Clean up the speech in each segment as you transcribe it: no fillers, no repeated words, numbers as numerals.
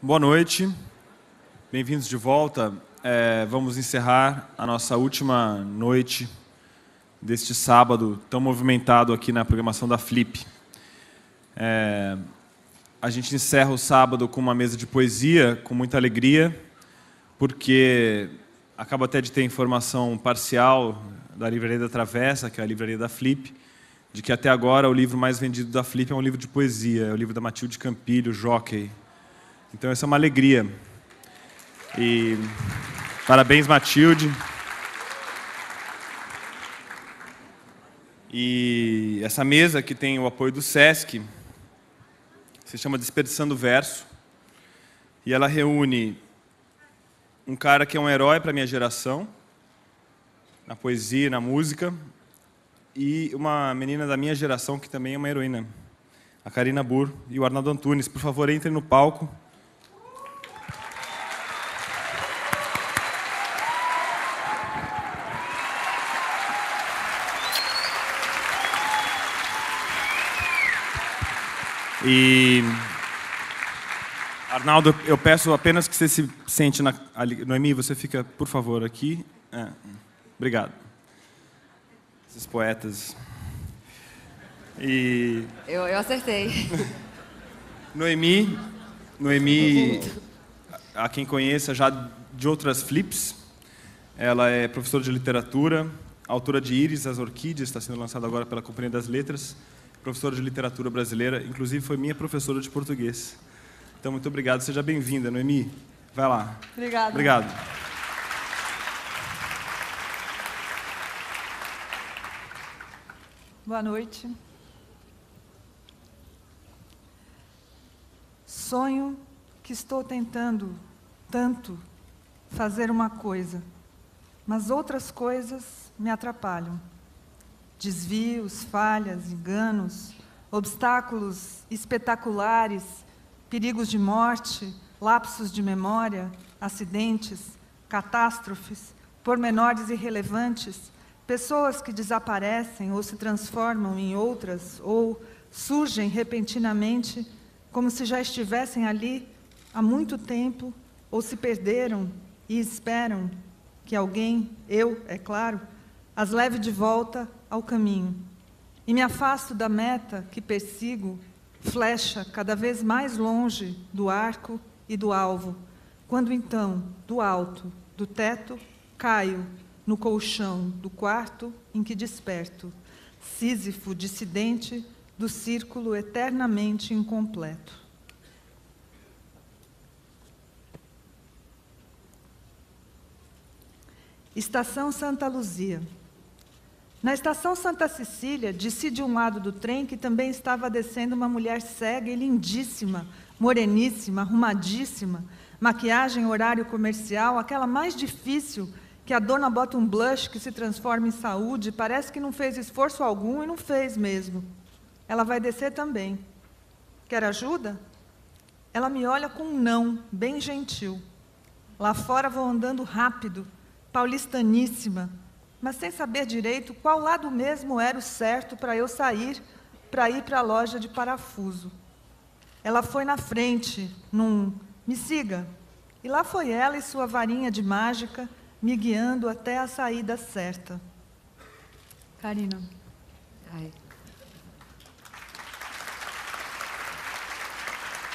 Boa noite, bem-vindos de volta. Vamos encerrar a nossa última noite deste sábado tão movimentado aqui na programação da Flip. A gente encerra o sábado com uma mesa de poesia, com muita alegria, porque acaba até de ter informação parcial da Livraria da Travessa, que é a livraria da Flip, de que até agora o livro mais vendido da Flip é um livro de poesia, é o livro da Matilde Campilho, Jockey. Então essa é uma alegria. E parabéns, Matilde. E essa mesa que tem o apoio do Sesc se chama Desperdiçando Verso, e ela reúne um cara que é um herói para a minha geração, na poesia, na música, e uma menina da minha geração que também é uma heroína, a Karina Burr e o Arnaldo Antunes. Por favor, entrem no palco. E, Arnaldo, eu peço apenas que você se sente ali. Noemi, você fica, por favor, aqui. Obrigado. Esses poetas. E... Eu acertei. Noemi, a quem conheça já de outras Flips, ela é professora de literatura, autora de Íris, as Orquídeas, está sendo lançada agora pela Companhia das Letras, professora de literatura brasileira, inclusive foi minha professora de português. Então, muito obrigado. Seja bem-vinda, Noemi. Vai lá. Obrigada. Obrigado. Boa noite. Sonho que estou tentando tanto fazer uma coisa, mas outras coisas me atrapalham. Desvios, falhas, enganos, obstáculos espetaculares, perigos de morte, lapsos de memória, acidentes, catástrofes, pormenores irrelevantes, pessoas que desaparecem ou se transformam em outras, ou surgem repentinamente, como se já estivessem ali há muito tempo, ou se perderam e esperam que alguém, eu, é claro, as leve de volta ao caminho. E me afasto da meta que persigo, flecha cada vez mais longe do arco e do alvo, quando então, do alto, do teto, caio no colchão do quarto em que desperto, Sísifo dissidente do círculo eternamente incompleto. Estação Santa Luzia. Na estação Santa Cecília, desci de um lado do trem que também estava descendo uma mulher cega e lindíssima, moreníssima, arrumadíssima, maquiagem horário comercial, aquela mais difícil, que a dona bota um blush que se transforma em saúde, parece que não fez esforço algum e não fez mesmo. Ela vai descer também. Quer ajuda? Ela me olha com um não, bem gentil. Lá fora vou andando rápido, paulistaníssima, mas sem saber direito qual lado mesmo era o certo para eu sair, para ir para a loja de parafuso. Ela foi na frente, me siga, e lá foi ela e sua varinha de mágica, me guiando até a saída certa. Karina. Ai.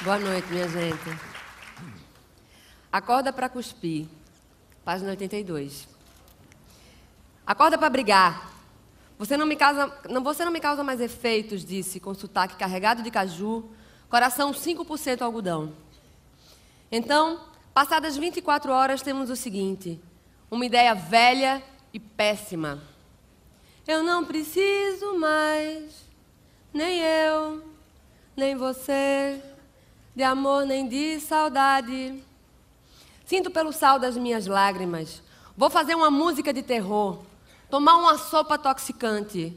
Boa noite, minha gente. Acorda para cuspir, página 82. Acorda para brigar. Você não me causa mais efeitos, disse, com sotaque carregado de caju, coração 5% algodão. Então, passadas 24 horas, temos o seguinte: uma ideia velha e péssima. Eu não preciso mais, nem eu, nem você, de amor nem de saudade. Sinto pelo sal das minhas lágrimas. Vou fazer uma música de terror. Tomar uma sopa toxicante,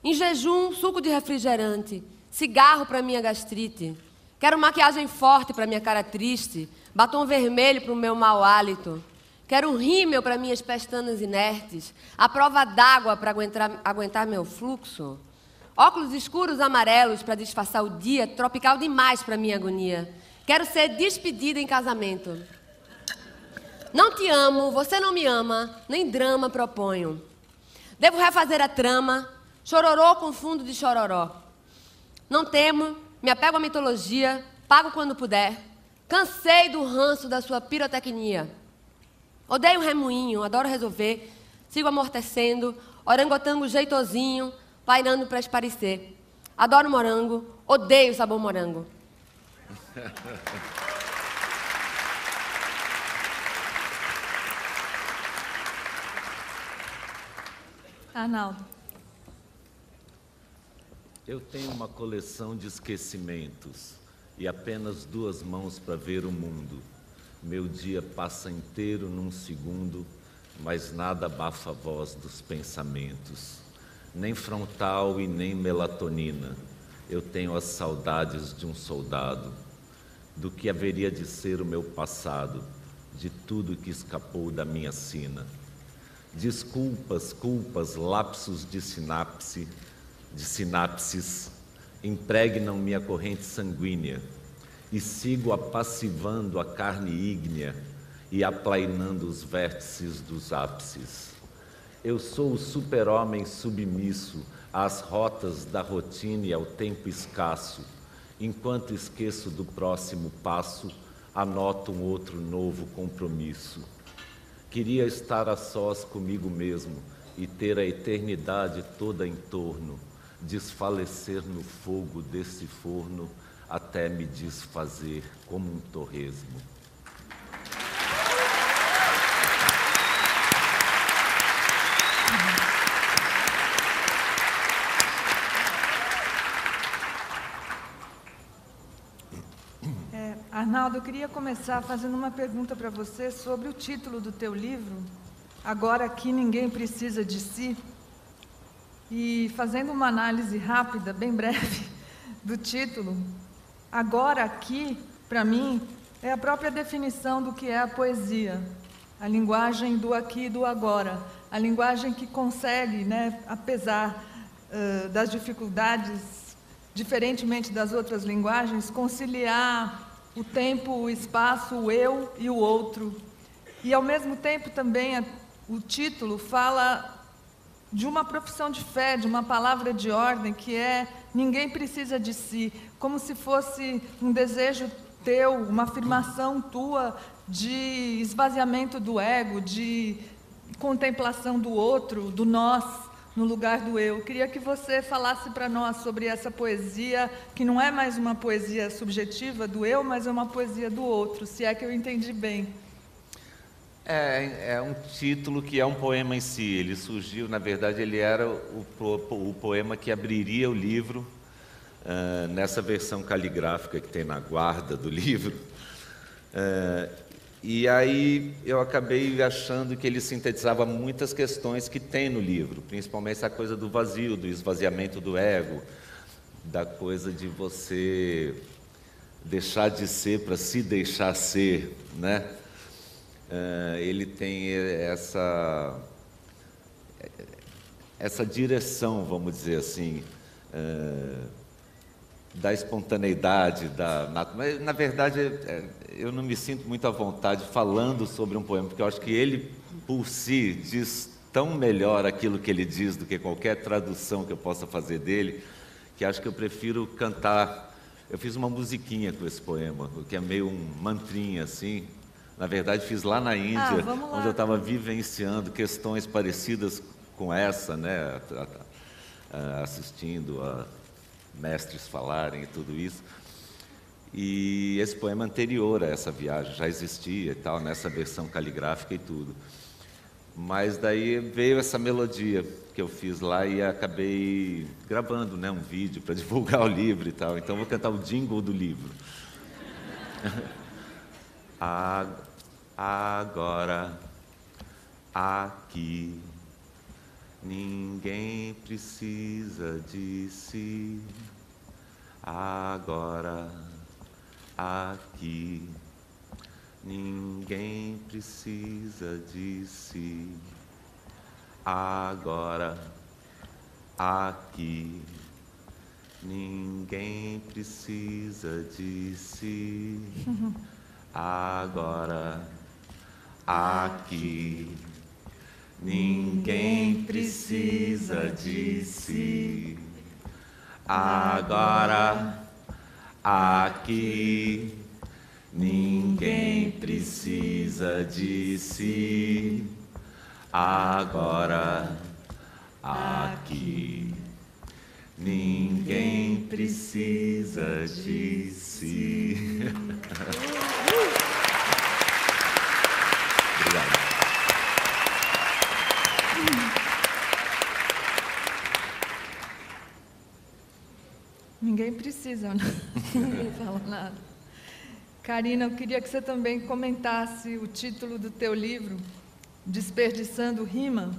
em jejum, suco de refrigerante, cigarro para minha gastrite. Quero maquiagem forte para minha cara triste, batom vermelho para o meu mau hálito. Quero um rímel para minhas pestanas inertes, a prova d'água para aguentar meu fluxo. Óculos escuros amarelos para disfarçar o dia, tropical demais para minha agonia. Quero ser despedida em casamento. Não te amo, você não me ama, nem drama proponho. Devo refazer a trama, chororô com fundo de chororó. Não temo, me apego à mitologia, pago quando puder. Cansei do ranço da sua pirotecnia. Odeio remoinho, adoro resolver. Sigo amortecendo, orangotango jeitosinho, pairando para esparecer. Adoro morango, odeio sabor morango. Arnaldo. Eu tenho uma coleção de esquecimentos e apenas 2 mãos para ver o mundo. Meu dia passa inteiro num segundo, mas nada abafa a voz dos pensamentos. Nem frontal e nem melatonina. Eu tenho as saudades de um soldado, do que haveria de ser o meu passado, de tudo que escapou da minha sina. Desculpas, culpas, lapsos de sinapses, impregnam minha corrente sanguínea e sigo apassivando a carne ígnea e aplainando os vértices dos ápices. Eu sou o super-homem submisso às rotas da rotina e ao tempo escasso. Enquanto esqueço do próximo passo, anoto um outro novo compromisso. Queria estar a sós comigo mesmo e ter a eternidade toda em torno, desfalecer no fogo desse forno até me desfazer como um torresmo. Arnaldo, eu queria começar fazendo uma pergunta para você sobre o título do teu livro, Agora Aqui Ninguém Precisa de Si, e fazendo uma análise rápida, bem breve, do título. Agora Aqui, para mim, é a própria definição do que é a poesia, a linguagem do aqui e do agora, a linguagem que consegue, né, apesar das dificuldades, diferentemente das outras linguagens, conciliar o tempo, o espaço, o eu e o outro. E, ao mesmo tempo, também o título fala de uma profissão de fé, de uma palavra de ordem, que é ninguém precisa de si, como se fosse um desejo teu, uma afirmação tua de esvaziamento do ego, de contemplação do outro, do nós, no lugar do eu. Queria que você falasse para nós sobre essa poesia, que não é mais uma poesia subjetiva do eu, mas é uma poesia do outro, se é que eu entendi bem. É um título que é um poema em si. Ele surgiu, na verdade, ele era o poema que abriria o livro, nessa versão caligráfica que tem na guarda do livro. E aí eu acabei achando que ele sintetizava muitas questões que tem no livro, principalmente essa coisa do vazio, do esvaziamento do ego, da coisa de você deixar de ser para se deixar ser, né? Ele tem essa direção, vamos dizer assim, da espontaneidade, mas, na verdade, eu não me sinto muito à vontade falando sobre um poema, porque eu acho que ele, por si, diz tão melhor aquilo que ele diz do que qualquer tradução que eu possa fazer dele, que acho que eu prefiro cantar. Eu fiz uma musiquinha com esse poema, que é meio um mantrinha, assim. Na verdade, fiz lá na Índia, onde eu estava vivenciando questões parecidas com essa, né? Assistindo a mestres falarem e tudo isso. E esse poema anterior a essa viagem já existia e tal, nessa versão caligráfica e tudo. Mas daí veio essa melodia que eu fiz lá e acabei gravando, né, um vídeo para divulgar o livro e tal. Então vou cantar o jingle do livro. Agora, aqui, ninguém precisa de si. Agora, aqui, ninguém precisa de si. Agora, aqui, Ninguém precisa de si, agora, aqui. Ninguém precisa de si, agora, aqui. Ninguém precisa de si, agora, aqui. Ninguém precisa de si. Obrigado. Ninguém precisa, né? Ninguém fala nada. Karina, eu queria que você também comentasse o título do teu livro, Desperdiçando Rima,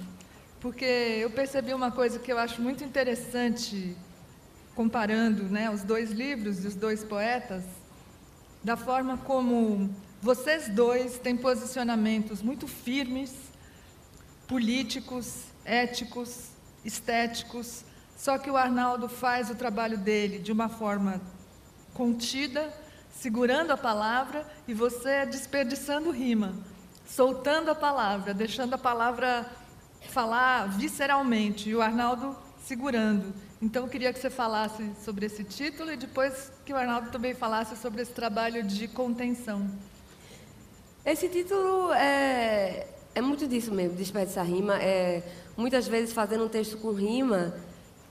porque eu percebi uma coisa que eu acho muito interessante, comparando, né, os dois livros e os dois poetas, da forma como vocês dois têm posicionamentos muito firmes, políticos, éticos, estéticos, só que o Arnaldo faz o trabalho dele de uma forma contida, segurando a palavra, e você desperdiçando rima, soltando a palavra, deixando a palavra falar visceralmente, e o Arnaldo segurando. Então, eu queria que você falasse sobre esse título e depois que o Arnaldo também falasse sobre esse trabalho de contenção. Esse título é muito disso mesmo, desperdiçar rima. Muitas vezes, fazendo um texto com rima,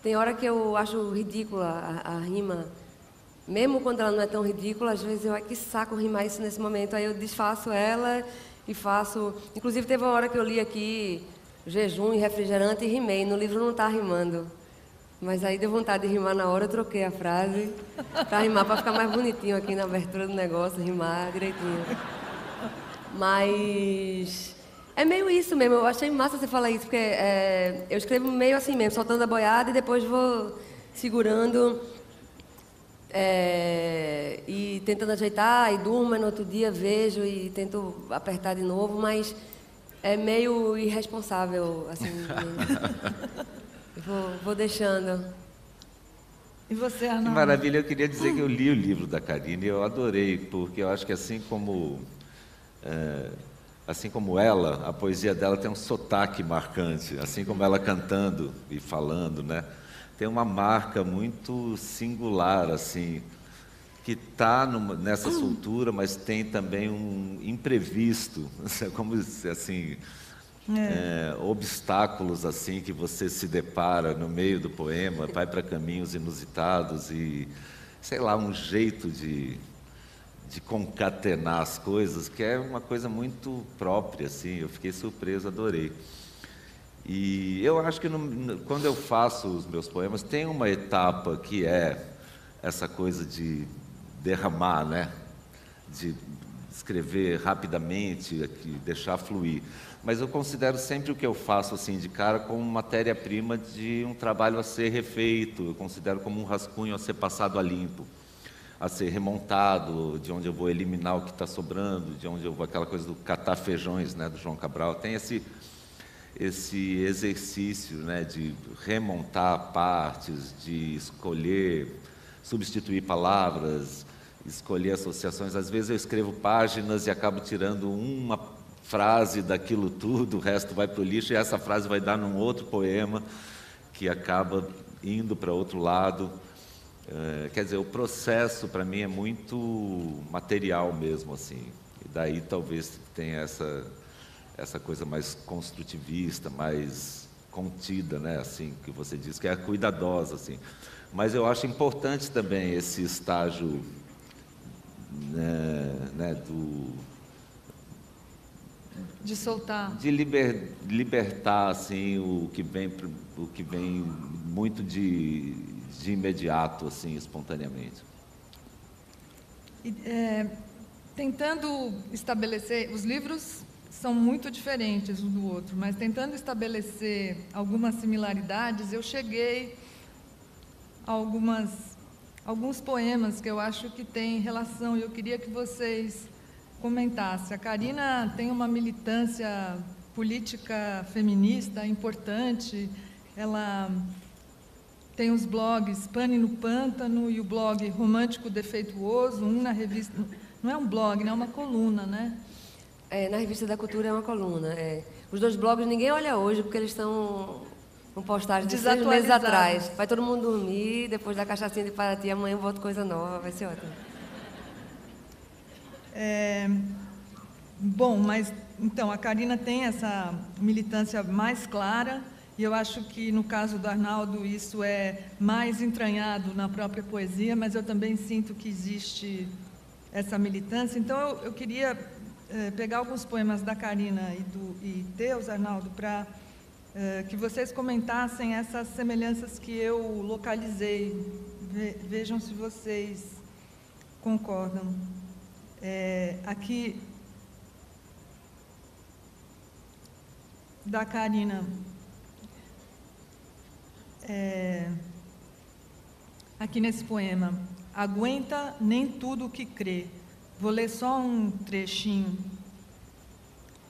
tem hora que eu acho ridícula a rima. Mesmo quando ela não é tão ridícula, às vezes que saco rimar isso nesse momento. Aí eu desfaço ela e faço... Inclusive, teve uma hora que eu li aqui jejum e refrigerante e rimei. No livro não está rimando. Mas aí deu vontade de rimar na hora, eu troquei a frase para rimar, para ficar mais bonitinho aqui na abertura do negócio, rimar direitinho. Mas é meio isso mesmo, eu achei massa você falar isso, porque eu escrevo meio assim mesmo, soltando a boiada e depois vou segurando e tentando ajeitar, e durmo, e no outro dia vejo e tento apertar de novo, mas é meio irresponsável, assim. Vou deixando. E você, Arnaldo? Que maravilha, eu queria dizer que eu li o livro da Karina e eu adorei, porque eu acho que assim como ela, a poesia dela tem um sotaque marcante, assim como ela cantando e falando, né? Tem uma marca muito singular, assim, que está nessa soltura, mas tem também um imprevisto, como assim... obstáculos assim que você se depara no meio do poema, vai para caminhos inusitados e, sei lá, um jeito de concatenar as coisas, que é uma coisa muito própria, assim, eu fiquei surpreso, adorei. E eu acho que quando eu faço os meus poemas, tem uma etapa que é essa coisa de derramar, né? De escrever rapidamente, deixar fluir. Mas eu considero sempre o que eu faço assim de cara como matéria-prima de um trabalho a ser refeito, eu considero como um rascunho a ser passado a limpo, a ser remontado, de onde eu vou eliminar o que está sobrando, de onde eu vou, aquela coisa do catar feijões, né, do João Cabral, tem esse exercício, né, de remontar partes, de escolher, substituir palavras, escolher associações. Às vezes eu escrevo páginas e acabo tirando uma frase daquilo tudo, o resto vai para o lixo, e essa frase vai dar num outro poema que acaba indo para outro lado. Quer dizer, o processo para mim é muito material mesmo, assim. E daí talvez tenha essa coisa mais construtivista, mais contida, né, assim, que você diz, que é cuidadosa, assim. Mas eu acho importante também esse estágio, né, de soltar, de libertar assim o que vem muito de imediato, assim, espontaneamente. E, tentando estabelecer, os livros são muito diferentes um do outro, mas tentando estabelecer algumas similaridades, eu cheguei a alguns poemas que eu acho que têm relação, e eu queria que vocês comentassem. A Karina tem uma militância política feminista importante, ela tem os blogs Pane no Pântano e o blog Romântico Defeituoso, um na revista... Não é um blog, né? É uma coluna, né? Na Revista da Cultura é uma coluna. Os 2 blogs ninguém olha hoje, porque eles estão com postagem de 6 meses atrás. Vai todo mundo dormir, depois da cachaçinha de Paraty, amanhã volta coisa nova, vai ser ótimo. Bom, mas então a Karina tem essa militância mais clara, e eu acho que no caso do Arnaldo isso é mais entranhado na própria poesia, mas eu também sinto que existe essa militância. Então eu queria pegar alguns poemas da Karina e teus, Arnaldo, para que vocês comentassem essas semelhanças que eu localizei. Vejam se vocês concordam. Aqui, da Karina, aqui nesse poema, aguenta nem tudo o que crê. Vou ler só um trechinho.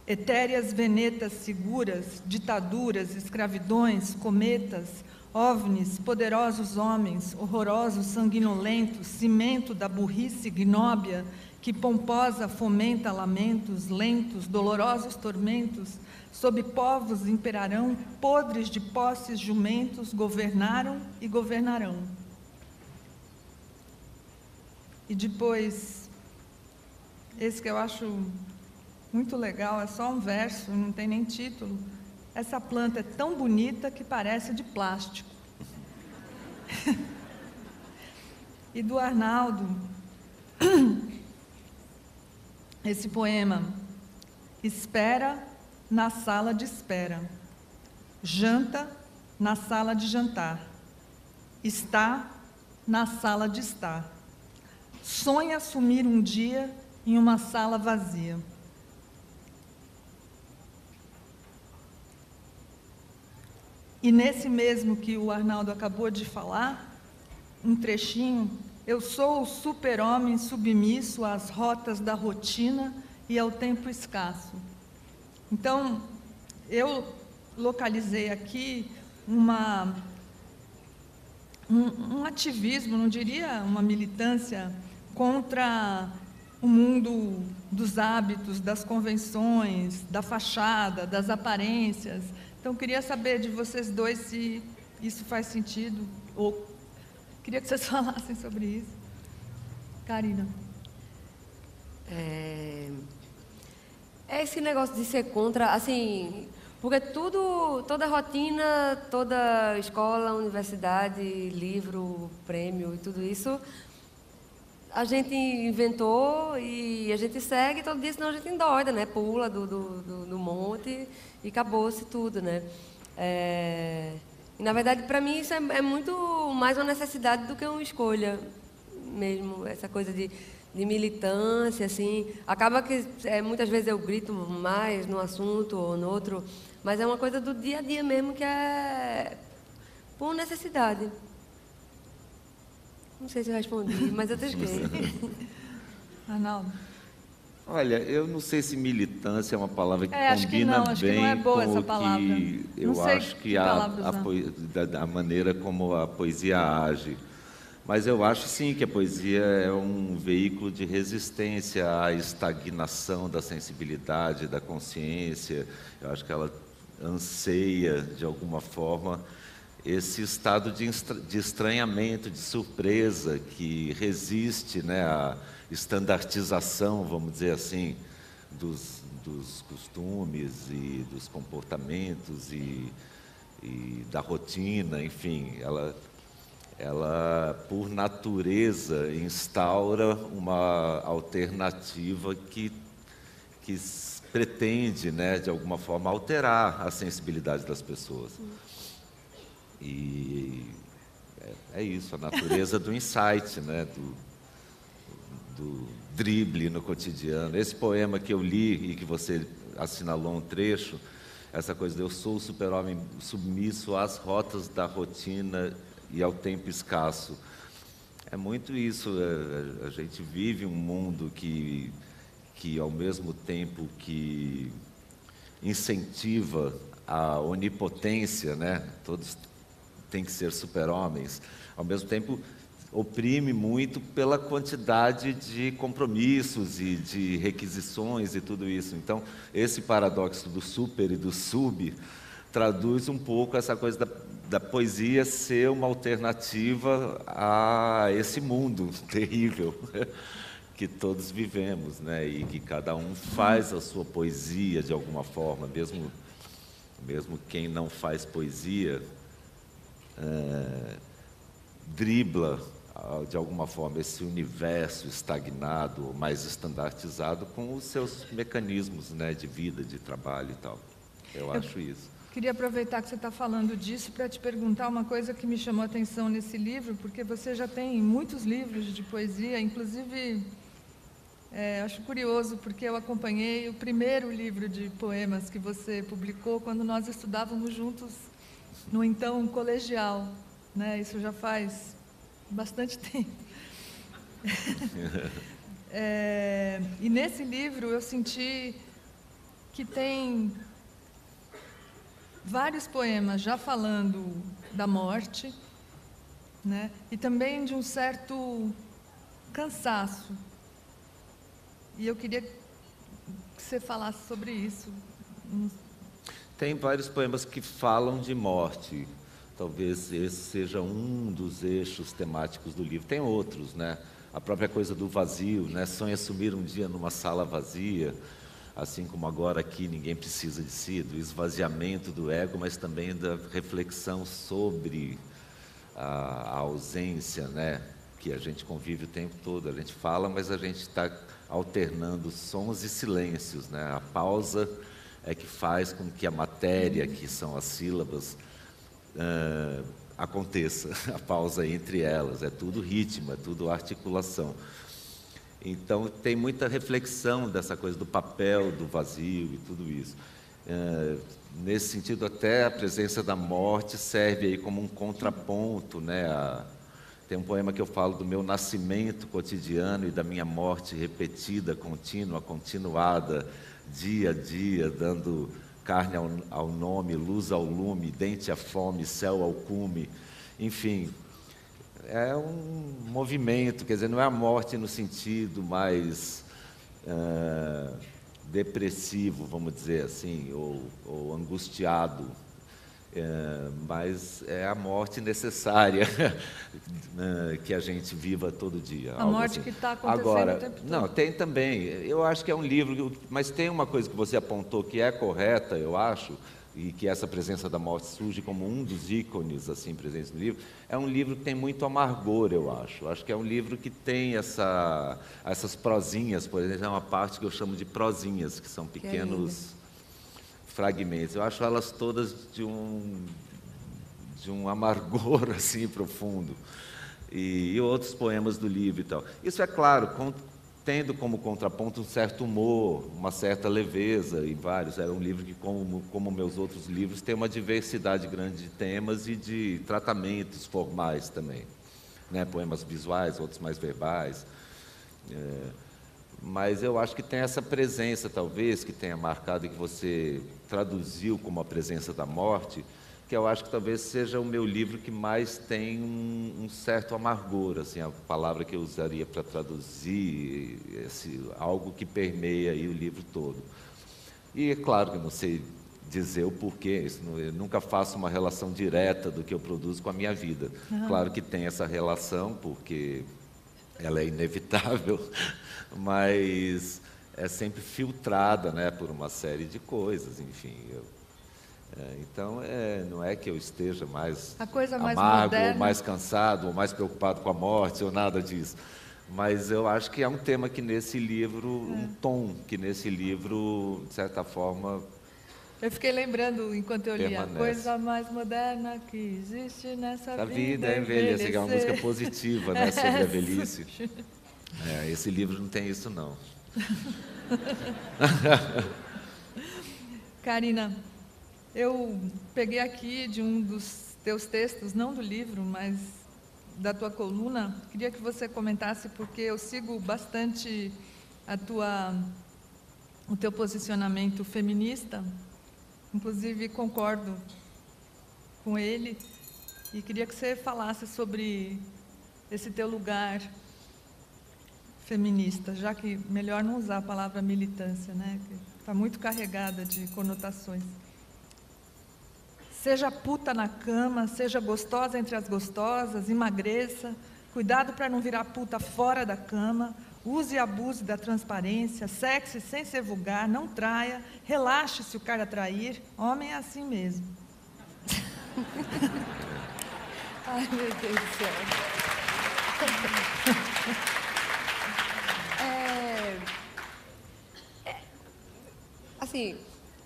Etéreas venetas seguras, ditaduras, escravidões, cometas, ovnis, poderosos homens, horrorosos sanguinolentos, cimento da burrice ignóbia, que pomposa fomenta lamentos, lentos, dolorosos tormentos, sob povos imperarão, podres de posses jumentos, governaram e governarão. E depois, esse que eu acho muito legal, é só um verso, não tem nem título. Essa planta é tão bonita que parece de plástico. E do Arnaldo, esse poema, espera na sala de espera, janta na sala de jantar, está na sala de estar, sonha sumir um dia em uma sala vazia. E nesse mesmo que o Arnaldo acabou de falar, um trechinho, eu sou o super-homem submisso às rotas da rotina e ao tempo escasso. Então, eu localizei aqui um ativismo, não diria uma militância, contra o mundo dos hábitos, das convenções, da fachada, das aparências. Então, queria saber de vocês dois se isso faz sentido, ou queria que vocês falassem sobre isso. Karina. Esse negócio de ser contra, assim, porque toda rotina, toda escola, universidade, livro, prêmio e tudo isso, a gente inventou e a gente segue todo dia, senão a gente endoida, né? Pula do monte e acabou-se tudo, né? E, na verdade, para mim, isso é muito mais uma necessidade do que uma escolha mesmo, essa coisa de militância, assim. Acaba que muitas vezes eu grito mais num assunto ou no outro, mas é uma coisa do dia a dia mesmo, que é por necessidade. Não sei se eu respondi, mas eu testei. Arnaldo. Olha, eu não sei se militância é uma palavra que acho que combina não, acho que não é bem boa com essa o palavra. que eu Não sei acho que que palavra usar. a maneira como a poesia age. Mas eu acho sim que a poesia é um veículo de resistência à estagnação da sensibilidade, da consciência. Eu acho que ela anseia, de alguma forma, esse estado de estranhamento, de surpresa, que resiste, né, à estandartização, vamos dizer assim, dos costumes e dos comportamentos e da rotina, enfim. Ela, por natureza, instaura uma alternativa que pretende, né, de alguma forma, alterar a sensibilidade das pessoas. E é isso, a natureza do insight, né, do drible no cotidiano. Esse poema que eu li e que você assinalou um trecho, essa coisa de eu sou o super-homem submisso às rotas da rotina e ao tempo escasso. É muito isso, a gente vive um mundo que ao mesmo tempo que incentiva a onipotência, né? Todos têm que ser super-homens, ao mesmo tempo oprime muito pela quantidade de compromissos e de requisições e tudo isso. Então, esse paradoxo do super e do sub traduz um pouco essa coisa da poesia ser uma alternativa a esse mundo terrível que todos vivemos, né? E que cada um faz a sua poesia de alguma forma, mesmo quem não faz poesia, dribla de alguma forma esse universo estagnado, mais estandartizado, com os seus mecanismos, né, de vida, de trabalho e tal. Eu acho isso. Queria aproveitar que você está falando disso para te perguntar uma coisa que me chamou a atenção nesse livro, porque você já tem muitos livros de poesia, inclusive, acho curioso, porque eu acompanhei o primeiro livro de poemas que você publicou quando nós estudávamos juntos no então colegial, né? Isso já faz bastante tempo. E nesse livro eu senti que tem vários poemas já falando da morte, né? E também de um certo cansaço. E eu queria que você falasse sobre isso. Tem vários poemas que falam de morte. Talvez esse seja um dos eixos temáticos do livro. Tem outros, né? A própria coisa do vazio, né? Sonha sumir um dia numa sala vazia, assim como agora aqui ninguém precisa de si, do esvaziamento do ego, mas também da reflexão sobre a ausência, né? Que a gente convive o tempo todo. A gente fala, mas a gente está alternando sons e silêncios, né? A pausa é que faz com que a matéria, que são as sílabas, aconteça, a pausa entre elas, é tudo ritmo, é tudo articulação. Então tem muita reflexão dessa coisa do papel, do vazio e tudo isso. Nesse sentido, até a presença da morte serve aí como um contraponto, né? Tem um poema que eu falo do meu nascimento cotidiano e da minha morte repetida, contínua, continuada, dia a dia, dando carne ao nome, luz ao lume, dente à fome, céu ao cume, enfim, é um movimento, quer dizer, não é a morte no sentido mais depressivo, vamos dizer assim, ou angustiado, mas é a morte necessária que a gente viva todo dia. A morte assim. Que está acontecendo Agora, o tempo todo. não, tem também, eu acho que é um livro, mas tem uma coisa que você apontou que é correta, eu acho, e que essa presença da morte surge como um dos ícones assim presentes no livro. É um livro que tem muito amargor, eu acho. Acho que é um livro que tem essas prosinhas, por exemplo, é uma parte que eu chamo de prosinhas, que são pequenos fragmentos. Eu acho elas todas de um amargor assim profundo. E outros poemas do livro e tal. Isso é claro, tendo como contraponto um certo humor, uma certa leveza em vários. É um livro que, como meus outros livros, tem uma diversidade grande de temas e de tratamentos formais também, né? Poemas visuais, outros mais verbais. Mas eu acho que tem essa presença, talvez, que tenha marcado e que você traduziu como a presença da morte, que eu acho que talvez seja o meu livro que mais tem um certo amargor, assim, a palavra que eu usaria para traduzir, algo que permeia aí o livro todo. E é claro que eu não sei dizer o porquê, eu nunca faço uma relação direta do que eu produzo com a minha vida. Claro que tem essa relação, porque ela é inevitável, mas é sempre filtrada, né, por uma série de coisas, enfim. Então, não é que eu esteja mais amargo, ou mais cansado, ou mais preocupado com a morte, ou nada disso. Mas eu acho que é um tema que nesse livro, um tom que nesse livro, de certa forma... Eu fiquei lembrando, enquanto eu lia, a coisa mais moderna que existe nessa vida é envelhecer. Que é uma música positiva, né, sobre a velhice. Esse livro não tem isso, não. Karina, eu peguei aqui de um dos teus textos, não do livro, mas da tua coluna. Queria que você comentasse, porque eu sigo bastante o teu posicionamento feminista, inclusive concordo com ele, e queria que você falasse sobre esse teu lugar feminista, já que melhor não usar a palavra militância, né? Que está muito carregada de conotações. Seja puta na cama, seja gostosa entre as gostosas, emagreça, cuidado para não virar puta fora da cama, use e abuse da transparência, sexy sem ser vulgar, não traia, relaxe se o cara trair, homem é assim mesmo. Ai, meu Deus do céu. Assim,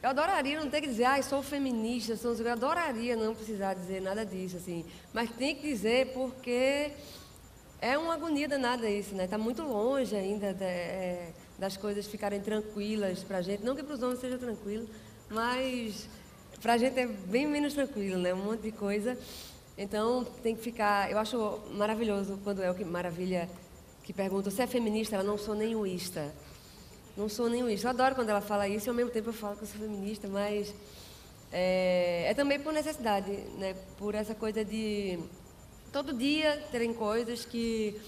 eu adoraria não ter que dizer, sou feminista, eu adoraria não precisar dizer nada disso, assim. Mas tem que dizer porque é uma agonia danada isso, né? Está muito longe ainda das coisas ficarem tranquilas para a gente. Não que para os homens seja tranquilo, mas para a gente é bem menos tranquilo, né? Um monte de coisa. Então, tem que ficar... Eu acho maravilhoso quando é o que Maravilha que pergunta, você é feminista? Ela não sou nenhumista. Não sou nenhumista. Eu adoro quando ela fala isso e ao mesmo tempo eu falo que eu sou feminista, mas é também por necessidade, né? Por essa coisa de todo dia terem coisas que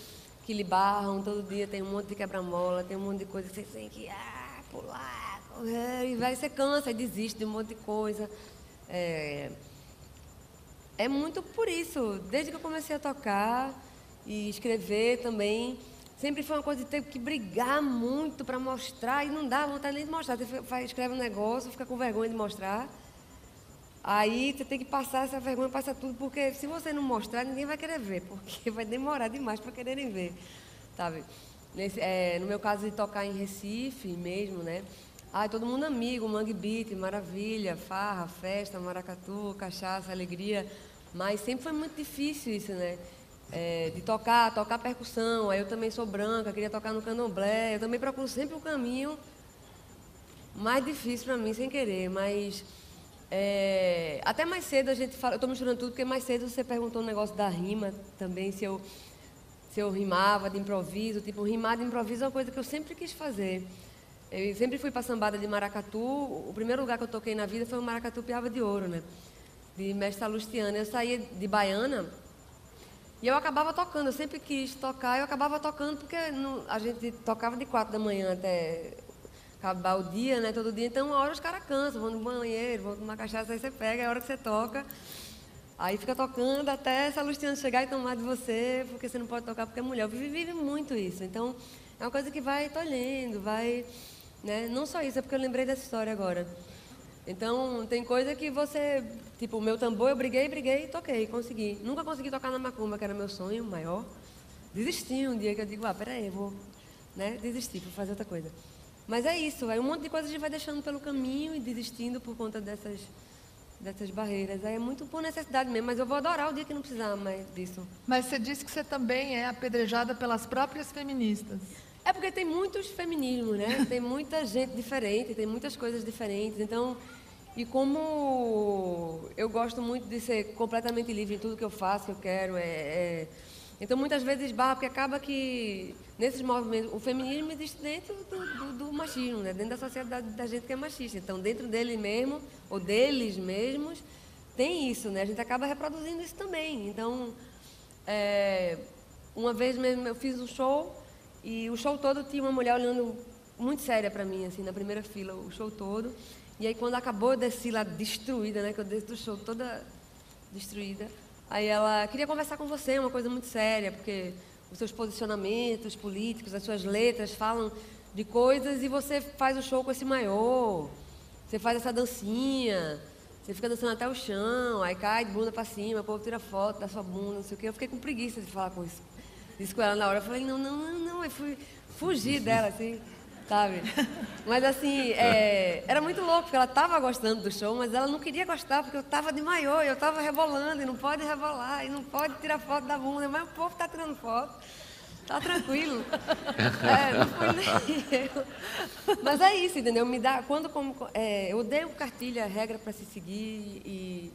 lhe barram, todo dia tem um monte de quebra-mola, tem um monte de coisa que você tem que pular, correr, e vai, você cansa e desiste de um monte de coisa. É muito por isso, desde que eu comecei a tocar e escrever também, sempre foi uma coisa de ter que brigar muito para mostrar, e não dá vontade nem de mostrar. Você escreve um negócio, fica com vergonha de mostrar, aí você tem que passar essa vergonha, passa tudo, porque se você não mostrar, ninguém vai querer ver, porque vai demorar demais para quererem ver, sabe? No meu caso de tocar em Recife mesmo, né? Todo mundo amigo, Mangue Beat, maravilha, farra, festa, maracatu, cachaça, alegria, mas sempre foi muito difícil isso, né? De tocar percussão, aí eu também sou branca, queria tocar no candomblé, eu também procuro sempre o caminho mais difícil para mim, sem querer, mas até mais cedo a gente fala, eu estou misturando tudo, porque mais cedo você perguntou um negócio da rima também, se eu rimava de improviso, tipo, rimar de improviso é uma coisa que eu sempre quis fazer. Eu sempre fui para sambada de maracatu, o primeiro lugar que eu toquei na vida foi o Maracatu Piava de Ouro, né? De Mestre Salustiana. Eu saía de Baiana e eu acabava tocando, eu sempre quis tocar, eu acabava tocando porque a gente tocava de 4 da manhã até acabar o dia, né, todo dia, então uma hora os caras cansam, vão no banheiro, vão tomar cachaça, aí você pega, é a hora que você toca, aí fica tocando até Salustiano chegar e tomar de você, porque você não pode tocar porque é mulher. Eu vive muito isso, então é uma coisa que vai tolhendo, vai, né, não só isso, é porque eu lembrei dessa história agora. Então, tem coisa que você... Tipo, o meu tambor, eu briguei e toquei, consegui. Nunca consegui tocar na macumba, que era meu sonho maior. Desisti um dia, que eu digo, peraí, eu vou, né, desistir, vou fazer outra coisa. Mas é isso, um monte de coisa a gente vai deixando pelo caminho e desistindo por conta dessas barreiras. Aí é muito por necessidade mesmo, mas eu vou adorar o dia que não precisar mais disso. Mas você disse que você também é apedrejada pelas próprias feministas. É porque tem muitos feminismos, né? Tem muita gente diferente, tem muitas coisas diferentes. Então, e como eu gosto muito de ser completamente livre em tudo que eu faço, que eu quero, então muitas vezes barra, porque acaba que nesses movimentos, o feminismo existe dentro do machismo, né? Dentro da sociedade da gente que é machista. Então, dentro dele mesmo, ou deles mesmos, tem isso, né? A gente acaba reproduzindo isso também. Então, uma vez mesmo eu fiz um show, e o show todo tinha uma mulher olhando muito séria para mim, assim, na primeira fila, o show todo. E aí, quando acabou, eu desci lá destruída, né? Que eu desci do show toda destruída. Aí ela queria conversar com você, uma coisa muito séria, porque os seus posicionamentos políticos, as suas letras falam de coisas e você faz o show com esse maiô, você faz essa dancinha, você fica dançando até o chão, aí cai de bunda para cima, o povo tira foto da sua bunda, não sei o quê. Eu fiquei com preguiça de falar com isso com ela na hora. Eu falei, não, eu fugir dela, assim, sabe? Mas, assim, era muito louco, porque ela estava gostando do show, mas ela não queria gostar, porque eu estava de maiô, eu estava rebolando, e não pode rebolar, e não pode tirar foto da bunda, mas o povo está tirando foto, tá tranquilo. Não foi nem eu. Mas é isso, entendeu? Eu odeio cartilha, regra para se seguir,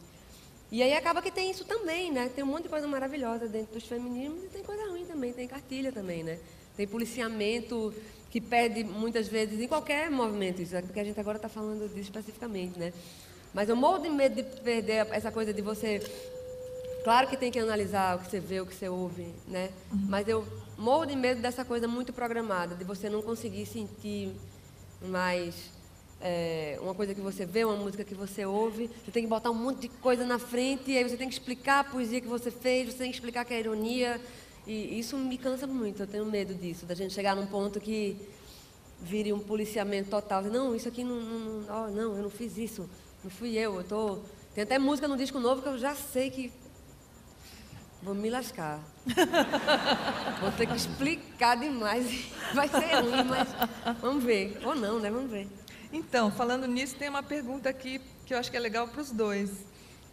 e aí acaba que tem isso também, né? Tem um monte de coisa maravilhosa dentro dos feminismos e tem coisa ruim também, tem cartilha também, né? Tem policiamento que pede muitas vezes, em qualquer movimento, isso, porque a gente agora está falando disso especificamente, né? Mas eu morro de medo de perder essa coisa de você Claro que tem que analisar o que você vê, o que você ouve, né? Mas eu morro de medo dessa coisa muito programada, de você não conseguir sentir mais uma coisa que você vê, uma música que você ouve. Você tem que botar um monte de coisa na frente, e aí você tem que explicar a poesia que você fez, você tem que explicar que é ironia. E isso me cansa muito, eu tenho medo disso, da gente chegar num ponto que vire um policiamento total. Não, isso aqui não, eu não fiz isso, não fui eu Tem até música no disco novo que eu já sei que vou me lascar. Vou ter que explicar demais. Vai ser ruim, mas vamos ver. Ou não, né? Vamos ver. Então, falando nisso, tem uma pergunta aqui que eu acho que é legal para os dois.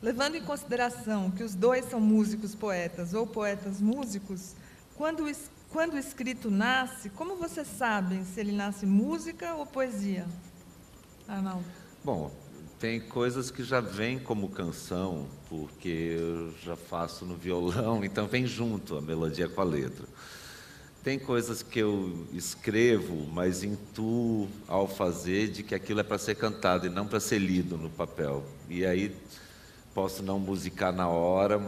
Levando em consideração que os dois são músicos poetas ou poetas músicos, quando o escrito nasce, como vocês sabem se ele nasce música ou poesia? Arnaldo. Bom, tem coisas que já vêm como canção, porque eu já faço no violão, então vem junto a melodia com a letra. Tem coisas que eu escrevo, mas intuo ao fazer de que aquilo é para ser cantado e não para ser lido no papel. E aí posso não musicar na hora,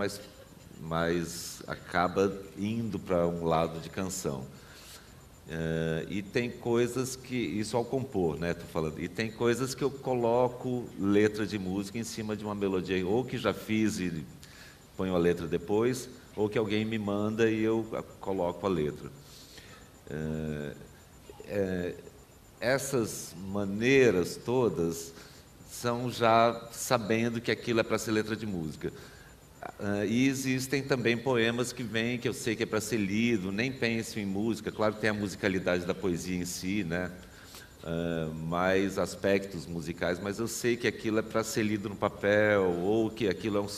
mas acaba indo para um lado de canção. E tem coisas que, isso ao compor, né, tô falando, e tem coisas que eu coloco letra de música em cima de uma melodia, ou que já fiz e ponho a letra depois, ou que alguém me manda e eu coloco a letra. Essas maneiras todas são já sabendo que aquilo é para ser letra de música. E existem também poemas que vêm, que eu sei que é para ser lido, nem penso em música. Claro que tem a musicalidade da poesia em si, né? Mais aspectos musicais, mas eu sei que aquilo é para ser lido no papel, ou que aquilo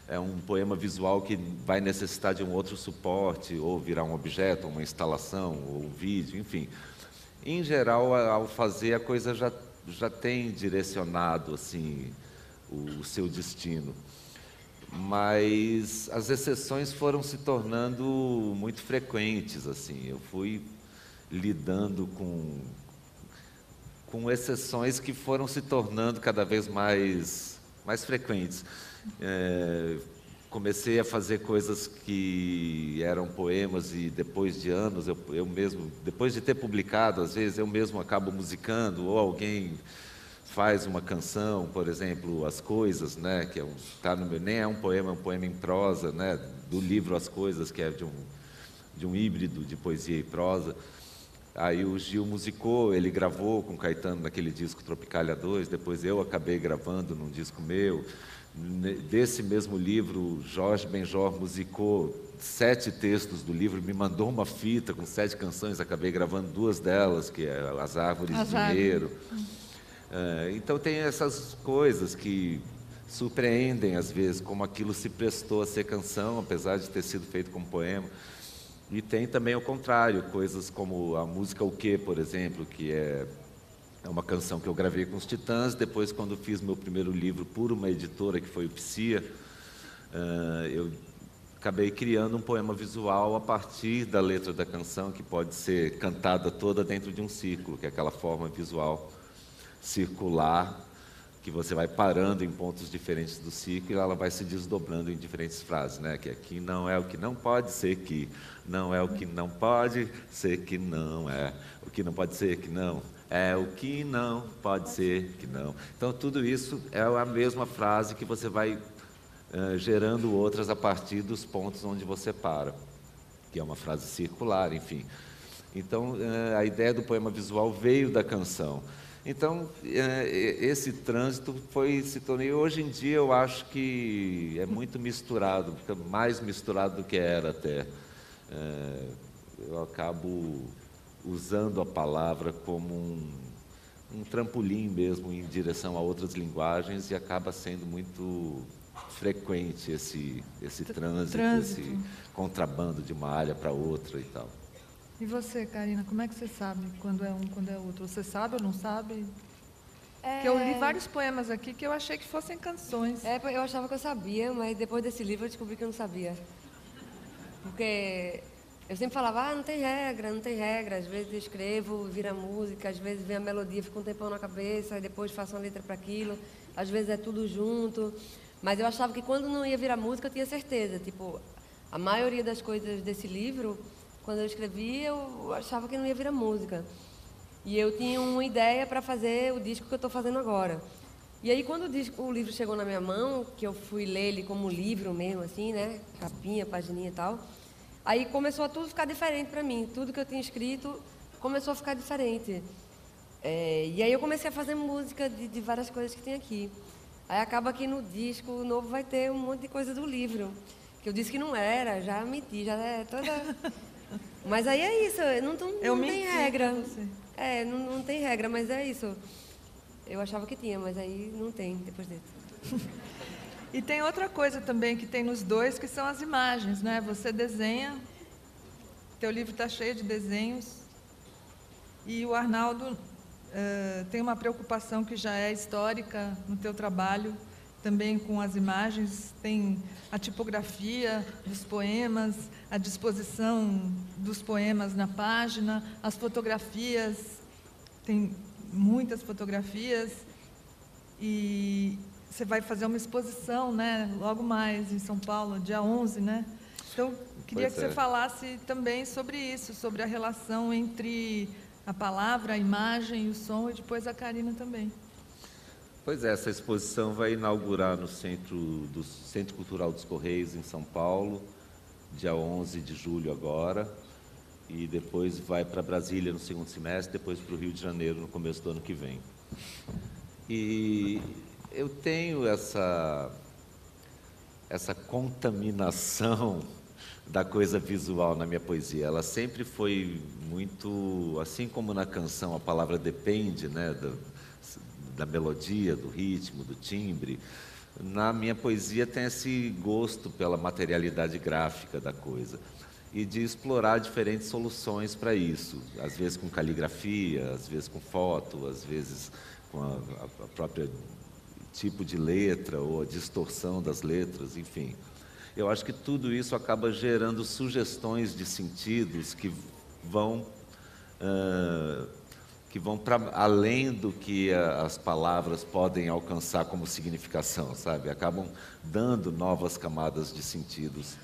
é um poema visual que vai necessitar de um outro suporte, ou virar um objeto, uma instalação, ou um vídeo, enfim. Em geral, ao fazer, a coisa já tem direcionado assim, o seu destino. Mas as exceções foram se tornando muito frequentes, assim. Eu fui lidando com exceções que foram se tornando cada vez mais frequentes. Comecei a fazer coisas que eram poemas e depois de anos, eu mesmo, depois de ter publicado, às vezes eu mesmo acabo musicando, ou alguém faz uma canção, por exemplo, As Coisas, né, que nem é um poema em prosa, né, do livro As Coisas, que é de um híbrido de poesia e prosa. Aí o Gil musicou, ele gravou com Caetano naquele disco Tropicália 2, depois eu acabei gravando num disco meu. Desse mesmo livro, Jorge Benjor musicou 7 textos do livro, me mandou uma fita com 7 canções, acabei gravando 2 delas, que é As Árvores de Dinheiro. Então tem essas coisas que surpreendem às vezes, como aquilo se prestou a ser canção, apesar de ter sido feito como poema. E tem também o contrário, coisas como a música O Quê, por exemplo, que é uma canção que eu gravei com os Titãs. Depois, quando fiz meu primeiro livro por uma editora, que foi o Psia, eu acabei criando um poema visual a partir da letra da canção, que pode ser cantada toda dentro de um círculo, que é aquela forma visual circular, que você vai parando em pontos diferentes do ciclo e ela vai se desdobrando em diferentes frases, né? Que aqui não é o que não pode ser que, não é o que não pode ser que não é, o que não pode ser que não, é o que não pode ser que não. Então tudo isso é a mesma frase que você vai gerando outras a partir dos pontos onde você para, que é uma frase circular, enfim. Então a ideia do poema visual veio da canção. Então, esse trânsito se tornou... Hoje em dia, eu acho que é muito misturado, fica mais misturado do que era até. Eu acabo usando a palavra como um trampolim mesmo em direção a outras linguagens e acaba sendo muito frequente esse trânsito, esse contrabando de uma área para outra e tal. E você, Karina, como é que você sabe quando é um, quando é outro? Você sabe ou não sabe? Porque eu li vários poemas aqui que eu achei que fossem canções. Eu achava que eu sabia, mas depois desse livro eu descobri que eu não sabia. Porque eu sempre falava, não tem regra, não tem regra. Às vezes eu escrevo, vira música, às vezes vem a melodia, fica um tempão na cabeça, e depois faço uma letra para aquilo. Às vezes é tudo junto. Mas eu achava que quando não ia virar música, eu tinha certeza. Tipo, a maioria das coisas desse livro, quando eu escrevi, eu achava que não ia virar música. E eu tinha uma ideia para fazer o disco que eu estou fazendo agora. E aí, quando o livro chegou na minha mão, que eu fui ler ele como livro mesmo, assim, né? Capinha, pagininha e tal. Aí começou a tudo ficar diferente para mim. Tudo que eu tinha escrito começou a ficar diferente. E aí eu comecei a fazer música de várias coisas que tem aqui. Aí acaba que no disco novo vai ter um monte de coisa do livro. Que eu disse que não era, já menti, já é toda... Mas aí é isso, não tem regra. Não tem regra, mas é isso. Eu achava que tinha, mas aí não tem depois desse. E tem outra coisa também que tem nos dois, que são as imagens, né? Você desenha, teu livro está cheio de desenhos, e o Arnaldo tem uma preocupação que já é histórica no teu trabalho, também com as imagens, tem a tipografia dos poemas, a disposição dos poemas na página, as fotografias, tem muitas fotografias, e você vai fazer uma exposição, né, logo mais em São Paulo, dia 11, né? Então, queria que você falasse também sobre isso, sobre a relação entre a palavra, a imagem e o som, e depois a Karina também. Pois é, essa exposição vai inaugurar no Centro Cultural dos Correios, em São Paulo, dia 11 de julho agora, e depois vai para Brasília no segundo semestre, depois para o Rio de Janeiro no começo do ano que vem. E eu tenho essa contaminação da coisa visual na minha poesia. Ela sempre foi muito, assim como na canção a palavra depende, né, da melodia, do ritmo, do timbre, na minha poesia tem esse gosto pela materialidade gráfica da coisa e de explorar diferentes soluções para isso, às vezes com caligrafia, às vezes com foto, às vezes com a própria tipo de letra ou a distorção das letras, enfim. Eu acho que tudo isso acaba gerando sugestões de sentidos que vão para além do que as palavras podem alcançar como significação, sabe? Acabam dando novas camadas de sentidos,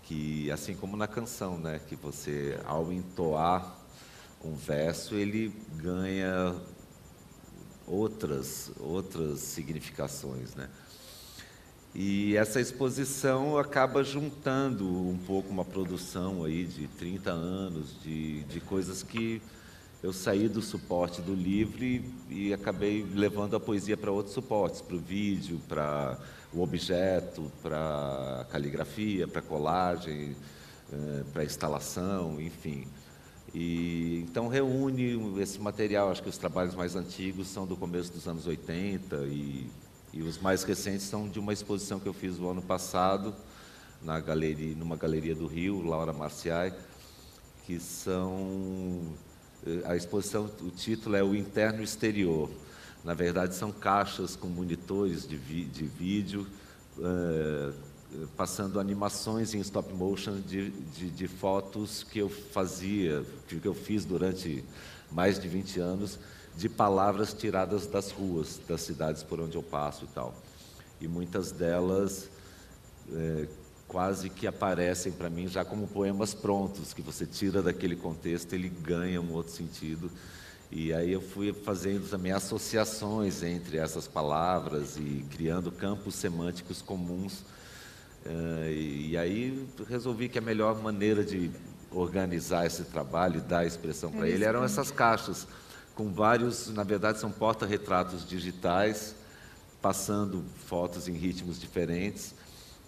que assim como na canção, né? Que você, ao entoar um verso, ele ganha outras significações, né? E essa exposição acaba juntando um pouco uma produção aí de 30 anos de coisas que eu saí do suporte do livro e acabei levando a poesia para outros suportes, para o vídeo, para o objeto, para a caligrafia, para a colagem, para a instalação, enfim. E então reúne esse material. Acho que os trabalhos mais antigos são do começo dos anos 80 e os mais recentes são de uma exposição que eu fiz no ano passado numa galeria do Rio, Laura Marciai, que são... A exposição, o título é O Interno e o Exterior. Na verdade, são caixas com monitores de vídeo, passando animações em stop motion de fotos que eu fiz durante mais de 20 anos, de palavras tiradas das ruas, das cidades por onde eu passo e tal. E muitas delas quase que aparecem para mim já como poemas prontos, que você tira daquele contexto, ele ganha um outro sentido. E aí eu fui fazendo também associações entre essas palavras e criando campos semânticos comuns. E aí resolvi que a melhor maneira de organizar esse trabalho e dar expressão para ele eram essas caixas, com vários, na verdade são porta-retratos digitais, passando fotos em ritmos diferentes,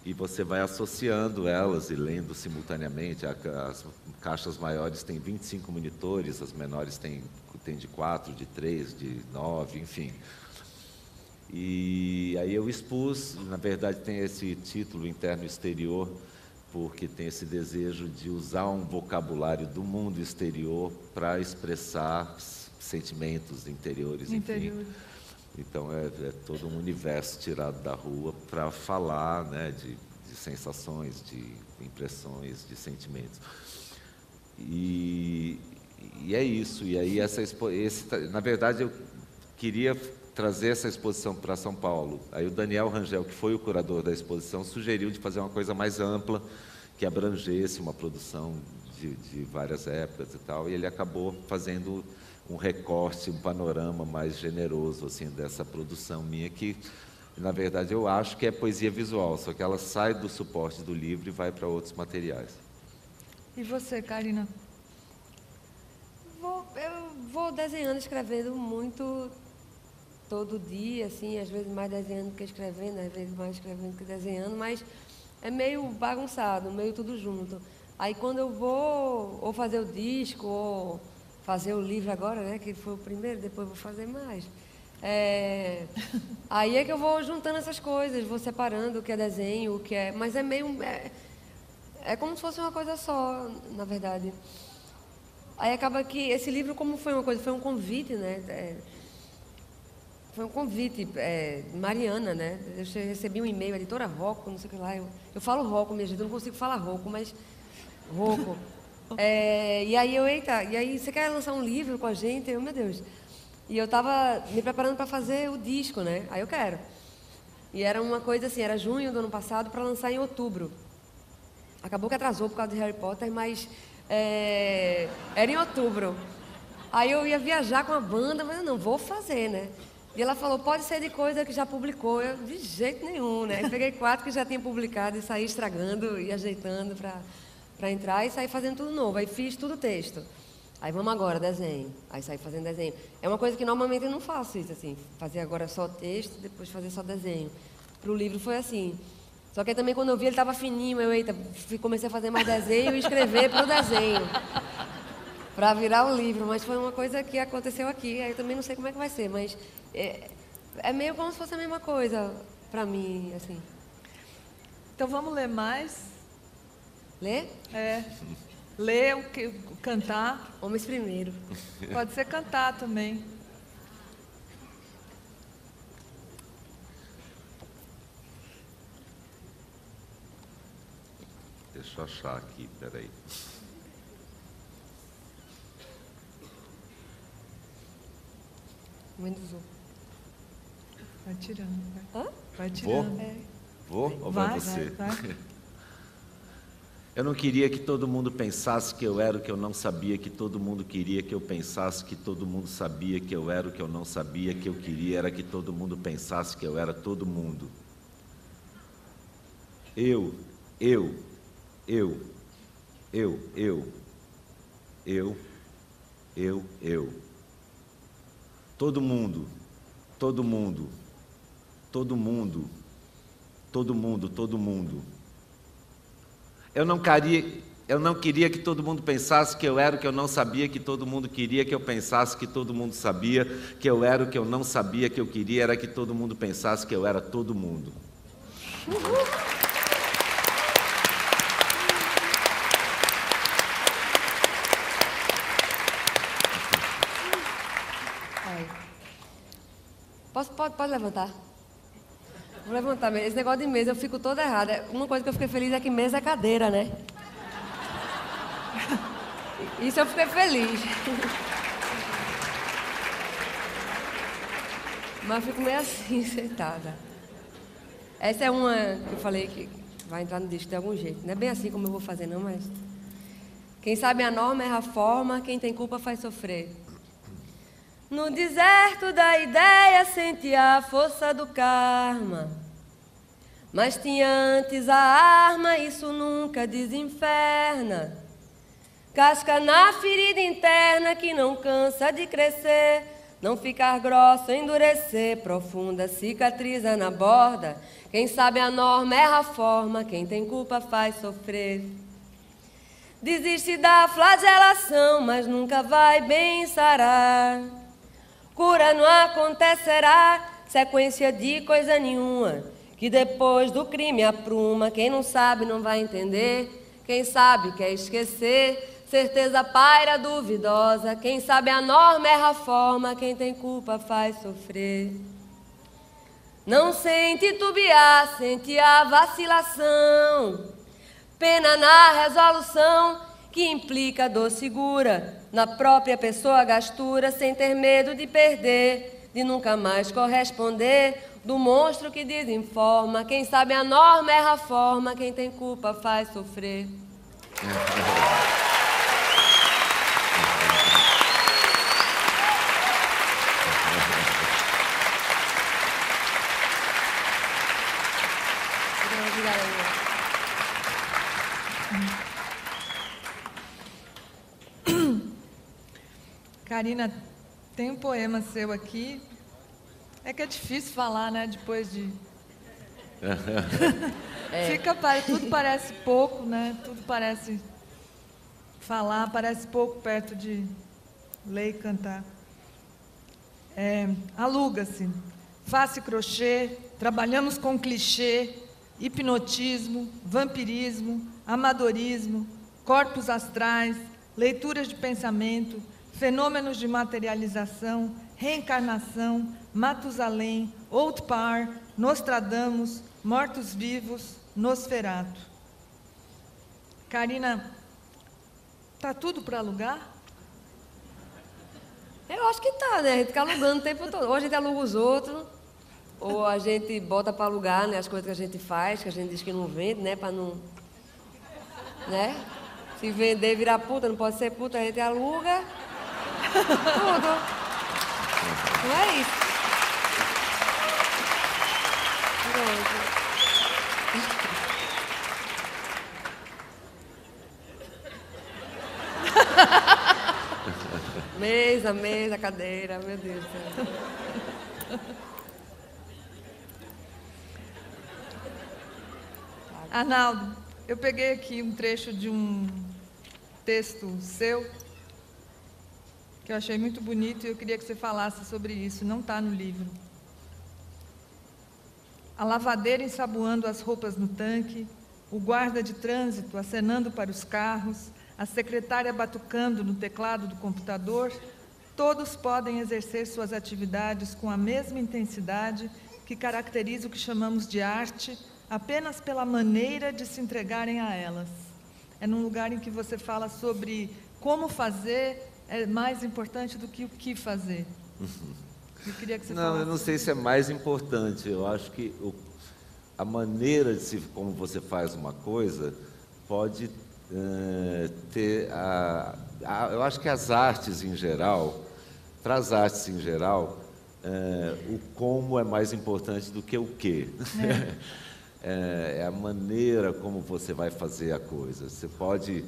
e você vai associando elas e lendo simultaneamente. As caixas maiores têm 25 monitores, as menores têm de 4, de 3, de 9, enfim. E aí eu expus, na verdade tem esse título Interno e Exterior, porque tem esse desejo de usar um vocabulário do mundo exterior para expressar sentimentos interiores, enfim. Então é todo um universo tirado da rua para falar, né, de sensações, de impressões, de sentimentos. E é isso. E aí na verdade eu queria trazer essa exposição para São Paulo. Aí o Daniel Rangel, que foi o curador da exposição, sugeriu de fazer uma coisa mais ampla, que abrangesse uma produção de várias épocas e tal, e ele acabou fazendo um recorte, um panorama mais generoso assim, dessa produção minha, que, na verdade, eu acho que é poesia visual, só que ela sai do suporte do livro e vai para outros materiais. E você, Karina? Eu vou desenhando, escrevendo muito todo dia, assim, às vezes mais desenhando que escrevendo, às vezes mais escrevendo que desenhando, mas é meio bagunçado, meio tudo junto. Aí quando eu vou ou fazer o disco, ou fazer o livro agora, né, que foi o primeiro, depois vou fazer mais. Aí é que eu vou juntando essas coisas, vou separando o que é desenho, o que é... Mas é meio... É como se fosse uma coisa só, na verdade. Aí acaba que esse livro, como foi uma coisa, foi um convite, né? Foi um convite, Mariana, né? Eu recebi um e-mail, editora Rocco, não sei o que lá. Eu falo Rocco, minha gente, eu não consigo falar Rocco, mas Rocco. E aí e aí você quer lançar um livro com a gente? Meu Deus. E eu estava me preparando para fazer o disco, né? Aí eu quero. E era uma coisa assim, era junho do ano passado para lançar em outubro. Acabou que atrasou por causa de Harry Potter, mas era em outubro. Aí eu ia viajar com a banda, mas eu não vou fazer, né? E ela falou, pode ser de coisa que já publicou. Eu, de jeito nenhum, né? Eu peguei 4 que já tinha publicado e saí estragando e ajeitando para entrar e saí fazendo tudo novo. Aí fiz tudo texto. Aí vamos agora, desenho. Aí saí fazendo desenho. É uma coisa que normalmente eu não faço isso, assim. Fazer agora só texto, depois fazer só desenho. Para o livro foi assim. Só que aí também quando eu vi ele estava fininho, comecei a fazer mais desenho e escrever para o desenho. Para virar o livro, mas foi uma coisa que aconteceu aqui, aí eu também não sei como é que vai ser, mas é meio como se fosse a mesma coisa para mim, assim. Então vamos ler mais? Ler? Ler, cantar. Homens primeiro. Pode ser cantar também. Deixa eu achar aqui, peraí. Vai tirando. Vai, Hã? vai tirando. Vou ou vai você? Vai. Eu não queria que todo mundo pensasse que eu era o que eu não sabia, que todo mundo queria que eu pensasse, que todo mundo sabia que eu era o que eu não sabia, que eu queria era que todo mundo pensasse que eu era todo mundo. Eu. Todo mundo. Eu não queria que todo mundo pensasse que eu era o que eu não sabia, que todo mundo queria que eu pensasse, que todo mundo sabia que eu era o que eu não sabia, que eu queria era que todo mundo pensasse que eu era todo mundo. Pode levantar. Vou levantar. Esse negócio de mesa, eu fico toda errada. Uma coisa que eu fiquei feliz é que mesa é cadeira, né? Isso eu fiquei feliz. Mas eu fico meio assim, sentada. Essa é uma que eu falei que vai entrar no disco de algum jeito. Não é bem assim como eu vou fazer, não, mas... Quem sabe a norma erra a forma, quem tem culpa faz sofrer. No deserto da ideia senti a força do karma. Mas tinha antes a arma, isso nunca desinferna. Casca na ferida interna que não cansa de crescer. Não ficar grossa, endurecer, profunda cicatriza na borda. Quem sabe a norma erra a forma, quem tem culpa faz sofrer. Desiste da flagelação, mas nunca vai bem sarar. Cura não acontecerá, sequência de coisa nenhuma, que depois do crime apruma. Quem não sabe não vai entender, quem sabe quer esquecer. Certeza paira duvidosa, quem sabe a norma erra a forma, quem tem culpa faz sofrer. Não sente titubear, sente a vacilação, pena na resolução, que implica dor segura, na própria pessoa gastura, sem ter medo de perder. de nunca mais corresponder, do monstro que desinforma. Quem sabe a norma erra a forma, quem tem culpa faz sofrer. Karina, tem um poema seu aqui. É que é difícil falar, né? Depois de... tudo parece pouco, né? Tudo parece falar, parece pouco perto de ler e cantar. Aluga-se, faça crochê, trabalhamos com clichê, hipnotismo, vampirismo, amadorismo, corpos astrais, leituras de pensamento, fenômenos de materialização, reencarnação, Matusalém, Old Par, Nostradamus, mortos-vivos, Nosferato. Karina, tá tudo para alugar? Eu acho que tá, né? A gente fica alugando o tempo todo. Ou a gente aluga os outros, ou a gente bota para alugar, né, as coisas que a gente faz, que a gente diz que não vende, né? Para não... Né? Se vender, virar puta, não pode ser puta, a gente aluga tudo. Não é isso? Mesa, cadeira, meu Deus do céu. Arnaldo, eu peguei aqui um trecho de um texto seu, que eu achei muito bonito e eu queria que você falasse sobre isso, não está no livro. A lavadeira ensaboando as roupas no tanque, o guarda de trânsito acenando para os carros, a secretária batucando no teclado do computador, todos podem exercer suas atividades com a mesma intensidade que caracteriza o que chamamos de arte, apenas pela maneira de se entregarem a elas. É num lugar em que você fala sobre como fazer é mais importante do que o que fazer. Eu queria que você falasse. Eu não sei se é mais importante. Eu acho que a maneira como você faz uma coisa pode ter eu acho que as artes em geral, para as artes em geral, o como é mais importante do que o que. É a maneira como você vai fazer a coisa. Você pode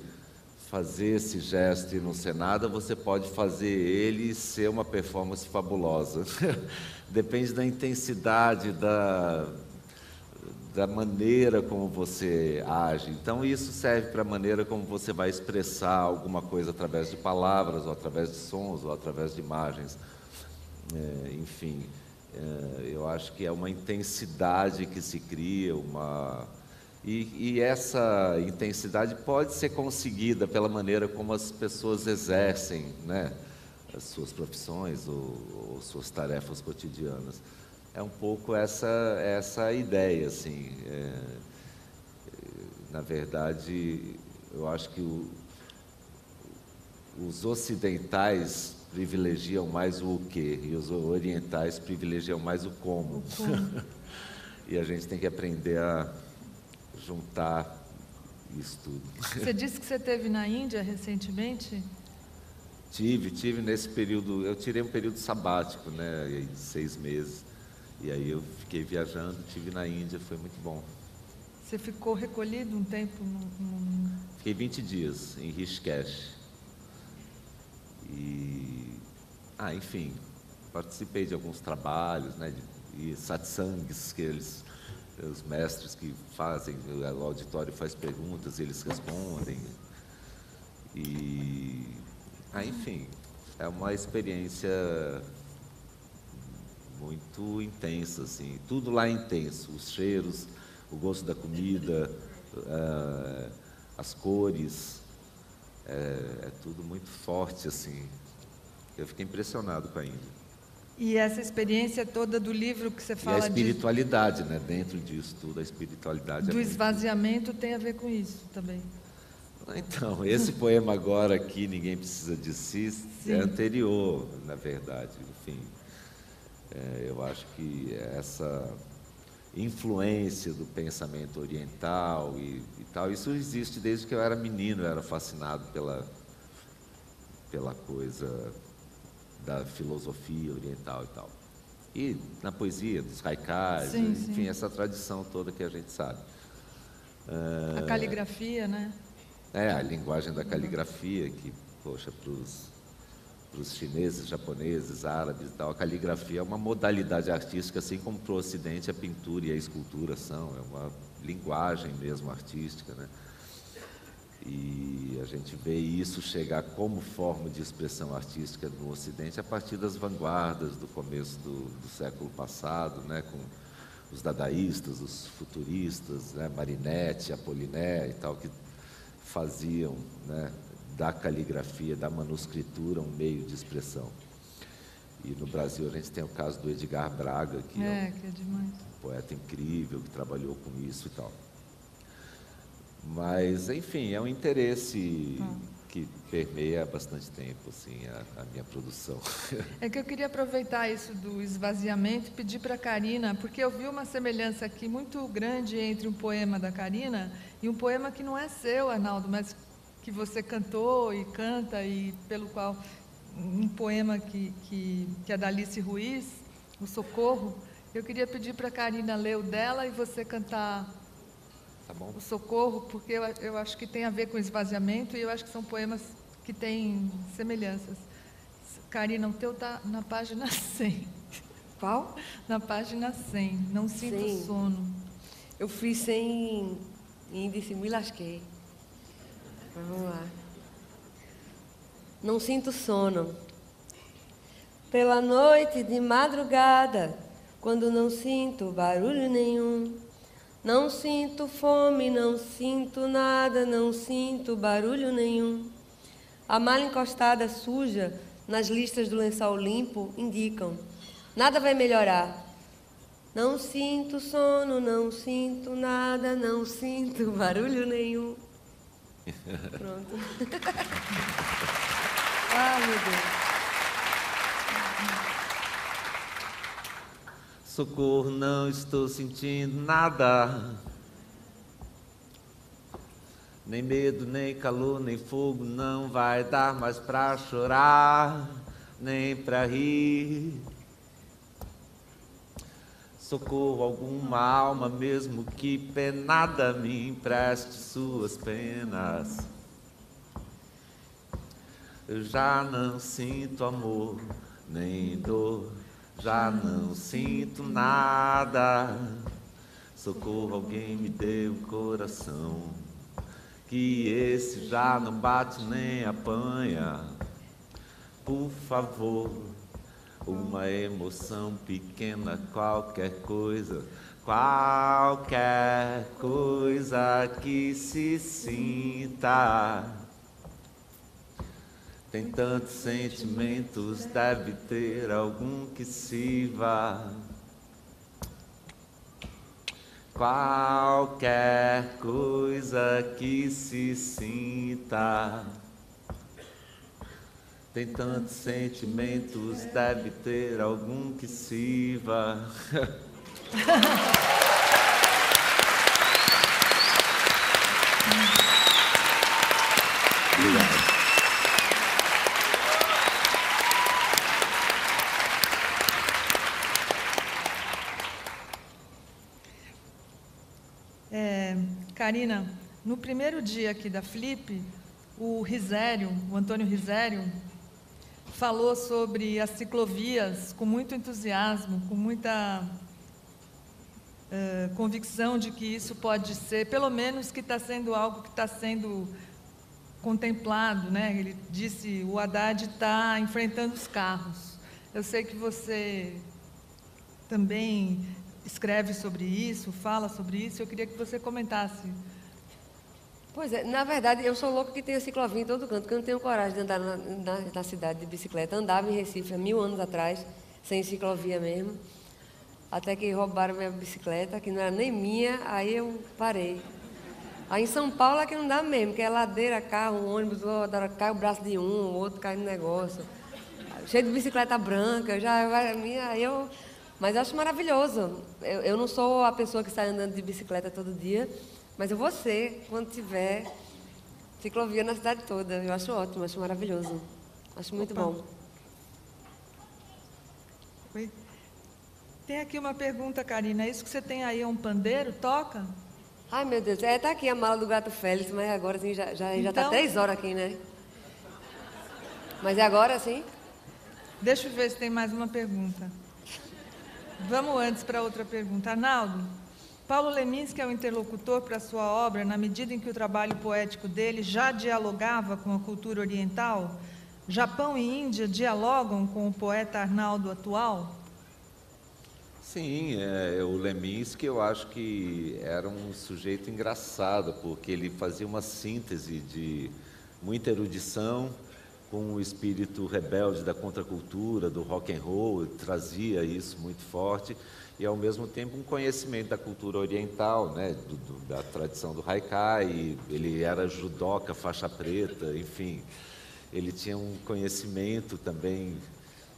fazer esse gesto e não ser nada, você pode fazer ele ser uma performance fabulosa. Depende da intensidade, da maneira como você age. Então, isso serve para a maneira como você vai expressar alguma coisa através de palavras, ou através de sons, ou através de imagens. Enfim, eu acho que é uma intensidade que se cria, e essa intensidade pode ser conseguida pela maneira como as pessoas exercem, né, as suas profissões ou suas tarefas cotidianas. É um pouco essa ideia, assim. Na verdade, eu acho que os ocidentais privilegiam mais o quê, e os orientais privilegiam mais o como. E a gente tem que aprender a juntar isso tudo. Você disse que você esteve na Índia recentemente? Tive nesse período, eu tirei um período sabático, né, de 6 meses, e aí eu fiquei viajando, estive na Índia, foi muito bom. Você ficou recolhido um tempo? Fiquei 20 dias em Rishikesh. Enfim, participei de alguns trabalhos, né, e satsangs que os mestres que fazem, o auditório faz perguntas e eles respondem. Enfim, é uma experiência muito intensa, assim. Tudo lá é intenso, os cheiros, o gosto da comida, as cores, é tudo muito forte, assim. Eu fiquei impressionado com a Índia. E essa experiência toda do livro que você fala... E a espiritualidade, né? Dentro disso tudo, a espiritualidade... Do esvaziamento tem a ver com isso também. Então, esse poema agora aqui, Ninguém Precisa de Si, é anterior, na verdade. Enfim, Eu acho que essa influência do pensamento oriental e tal, isso existe desde que eu era menino, eu era fascinado pela coisa da filosofia oriental e tal. E na poesia, dos haikus, Sim, enfim, sim. essa tradição toda que a gente sabe. A caligrafia, né? A linguagem da caligrafia, que, poxa, para os chineses, japoneses, árabes e tal, a caligrafia é uma modalidade artística, assim como para o Ocidente a pintura e a escultura são, é uma linguagem mesmo artística, né? E a gente vê isso chegar como forma de expressão artística no Ocidente a partir das vanguardas do começo do século passado, né? Com os dadaístas, os futuristas, né? Marinetti, Apollinaire e tal, que faziam, né, da caligrafia, da manuscritura, um meio de expressão. E no Brasil a gente tem o caso do Edgar Braga, que é Que é demais. um poeta incrível, que trabalhou com isso e tal. Mas, enfim, é um interesse que permeia há bastante tempo, assim, a minha produção. É que eu queria aproveitar isso do esvaziamento e pedir para a Karina, porque eu vi uma semelhança aqui muito grande entre um poema da Karina e um poema que não é seu, Arnaldo, mas que você cantou e canta, e pelo qual um poema que é da Alice Ruiz, O Socorro. Eu queria pedir para a Karina ler o dela e você cantar Tá bom? O Socorro, porque eu acho que tem a ver com esvaziamento e eu acho que são poemas que têm semelhanças. Karina, o teu está na página 100. Qual? Na página 100. Não sinto 100. sono. Eu fiz sem índice, me lasquei. Mas vamos lá. Não sinto sono. Pela noite de madrugada, quando não sinto barulho nenhum. Não sinto fome, não sinto nada, não sinto barulho nenhum. A mala encostada suja nas listas do lençol limpo indicam: nada vai melhorar. Não sinto sono, não sinto nada, não sinto barulho nenhum. Pronto. Ai, meu Deus. Socorro, não estou sentindo nada. Nem medo, nem calor, nem fogo, não vai dar mais pra chorar, nem pra rir. Socorro, alguma alma, mesmo que penada, me empreste suas penas. Eu já não sinto amor, nem dor, já não sinto nada. Socorro, alguém me dê um coração, que esse já não bate nem apanha. Por favor, uma emoção pequena, qualquer coisa que se sinta. Tem tantos sentimentos, deve ter algum que sirva. Qualquer coisa que se sinta. Tem tantos sentimentos, deve ter algum que sirva. Obrigado. Karina, no primeiro dia aqui da Flip, o Antônio Risério, falou sobre as ciclovias com muito entusiasmo, com muita convicção de que isso pode ser, pelo menos que está sendo algo que está sendo contemplado, né? Ele disse, o Haddad está enfrentando os carros. Eu sei que você também escreve sobre isso, fala sobre isso, eu queria que você comentasse. Pois é, na verdade, eu sou louca que tenho ciclovia em todo canto, porque eu não tenho coragem de andar na cidade de bicicleta. Andava em Recife há 1000 anos atrás, sem ciclovia mesmo, até que roubaram minha bicicleta, que não era nem minha, aí eu parei. Aí em São Paulo é que não dá mesmo, que é ladeira, carro, um ônibus, cai o braço de um, o outro cai no negócio. cheio de bicicleta branca, mas eu acho maravilhoso. Eu não sou a pessoa que sai andando de bicicleta todo dia, mas eu vou ser quando tiver ciclovia na cidade toda. Eu acho ótimo, acho maravilhoso. Acho muito bom. Oi. Tem aqui uma pergunta, Karina. Isso que você tem aí é um pandeiro? Toca? Ai, meu Deus. Tá aqui a mala do gato Félix, mas agora assim, já tá 3 horas aqui, né? Mas é agora, sim? Deixa eu ver se tem mais uma pergunta. Vamos antes para outra pergunta. Arnaldo, Paulo Leminski é o interlocutor para a sua obra na medida em que o trabalho poético dele já dialogava com a cultura oriental? Japão e Índia dialogam com o poeta Arnaldo atual? Sim, o Leminski eu acho que era um sujeito engraçado, porque ele fazia uma síntese de muita erudição com o espírito rebelde da contracultura, do rock and roll, trazia isso muito forte, e ao mesmo tempo um conhecimento da cultura oriental, né, da tradição do haikai. Ele era judoca, faixa preta, enfim, ele tinha um conhecimento também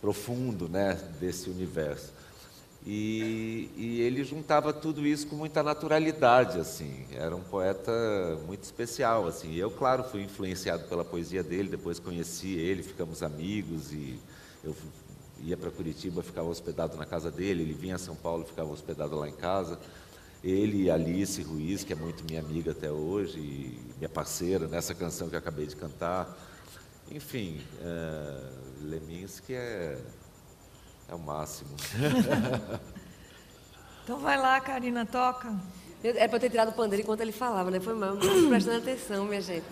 profundo, né, desse universo. E ele juntava tudo isso com muita naturalidade, assim. Era um poeta muito especial, assim. Eu, claro, fui influenciado pela poesia dele, depois conheci ele, ficamos amigos, e eu ia para Curitiba, ficava hospedado na casa dele, ele vinha a São Paulo, ficava hospedado lá em casa. Ele e Alice Ruiz, que é muito minha amiga até hoje, e minha parceira nessa canção que eu acabei de cantar. Enfim, Leminski é o máximo. Então vai lá, Karina, toca. Era para eu ter tirado o pandeiro enquanto ele falava, né? Foi mal, prestando atenção, minha gente.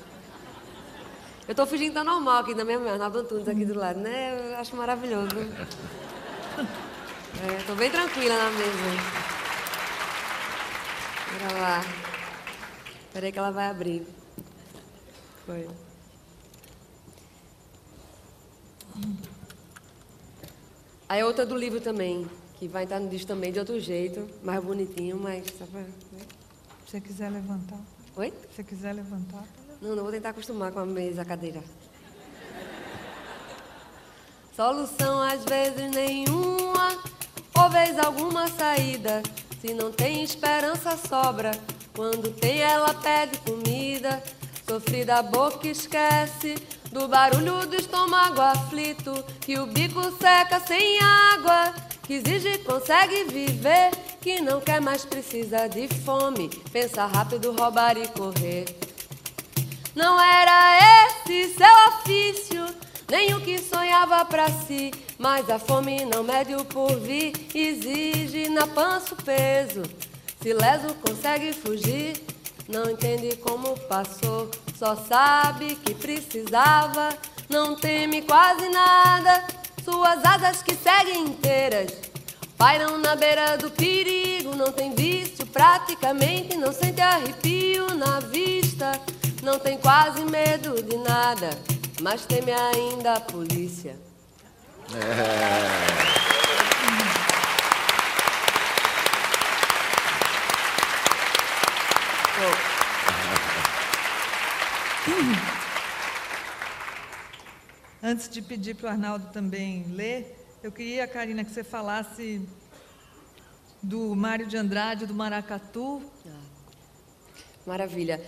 Eu estou fingindo que tá normal aqui na minha mão, Arnaldo Antunes aqui do lado, né? Eu acho maravilhoso. Estou bem tranquila na mesa. Bora lá. Espera aí que ela vai abrir. Foi. Aí outra do livro também, que vai estar no disco também de outro jeito, mais bonitinho, mas só para... Se você quiser levantar. Oi? Se você quiser levantar. Não vou tentar acostumar com a mesa, a cadeira. Solução às vezes nenhuma, ou vez alguma saída. Se não tem esperança, sobra. Quando tem, ela pede comida. Sofrida a boca esquece do barulho do estômago aflito, que o bico seca sem água, que exige consegue viver, que não quer mais precisa de fome, pensa rápido, roubar e correr. Não era esse seu ofício, nem o que sonhava pra si, mas a fome não mede o porvir, exige na pança o peso. Se leso consegue fugir, não entende como passou, só sabe que precisava, não teme quase nada, suas asas que seguem inteiras pairam na beira do perigo, não tem vício praticamente, não sente arrepio na vista, não tem quase medo de nada, mas teme ainda a polícia. Antes de pedir para o Arnaldo também ler, eu queria, Karina, que você falasse do Mário de Andrade, do Maracatu. Maravilha.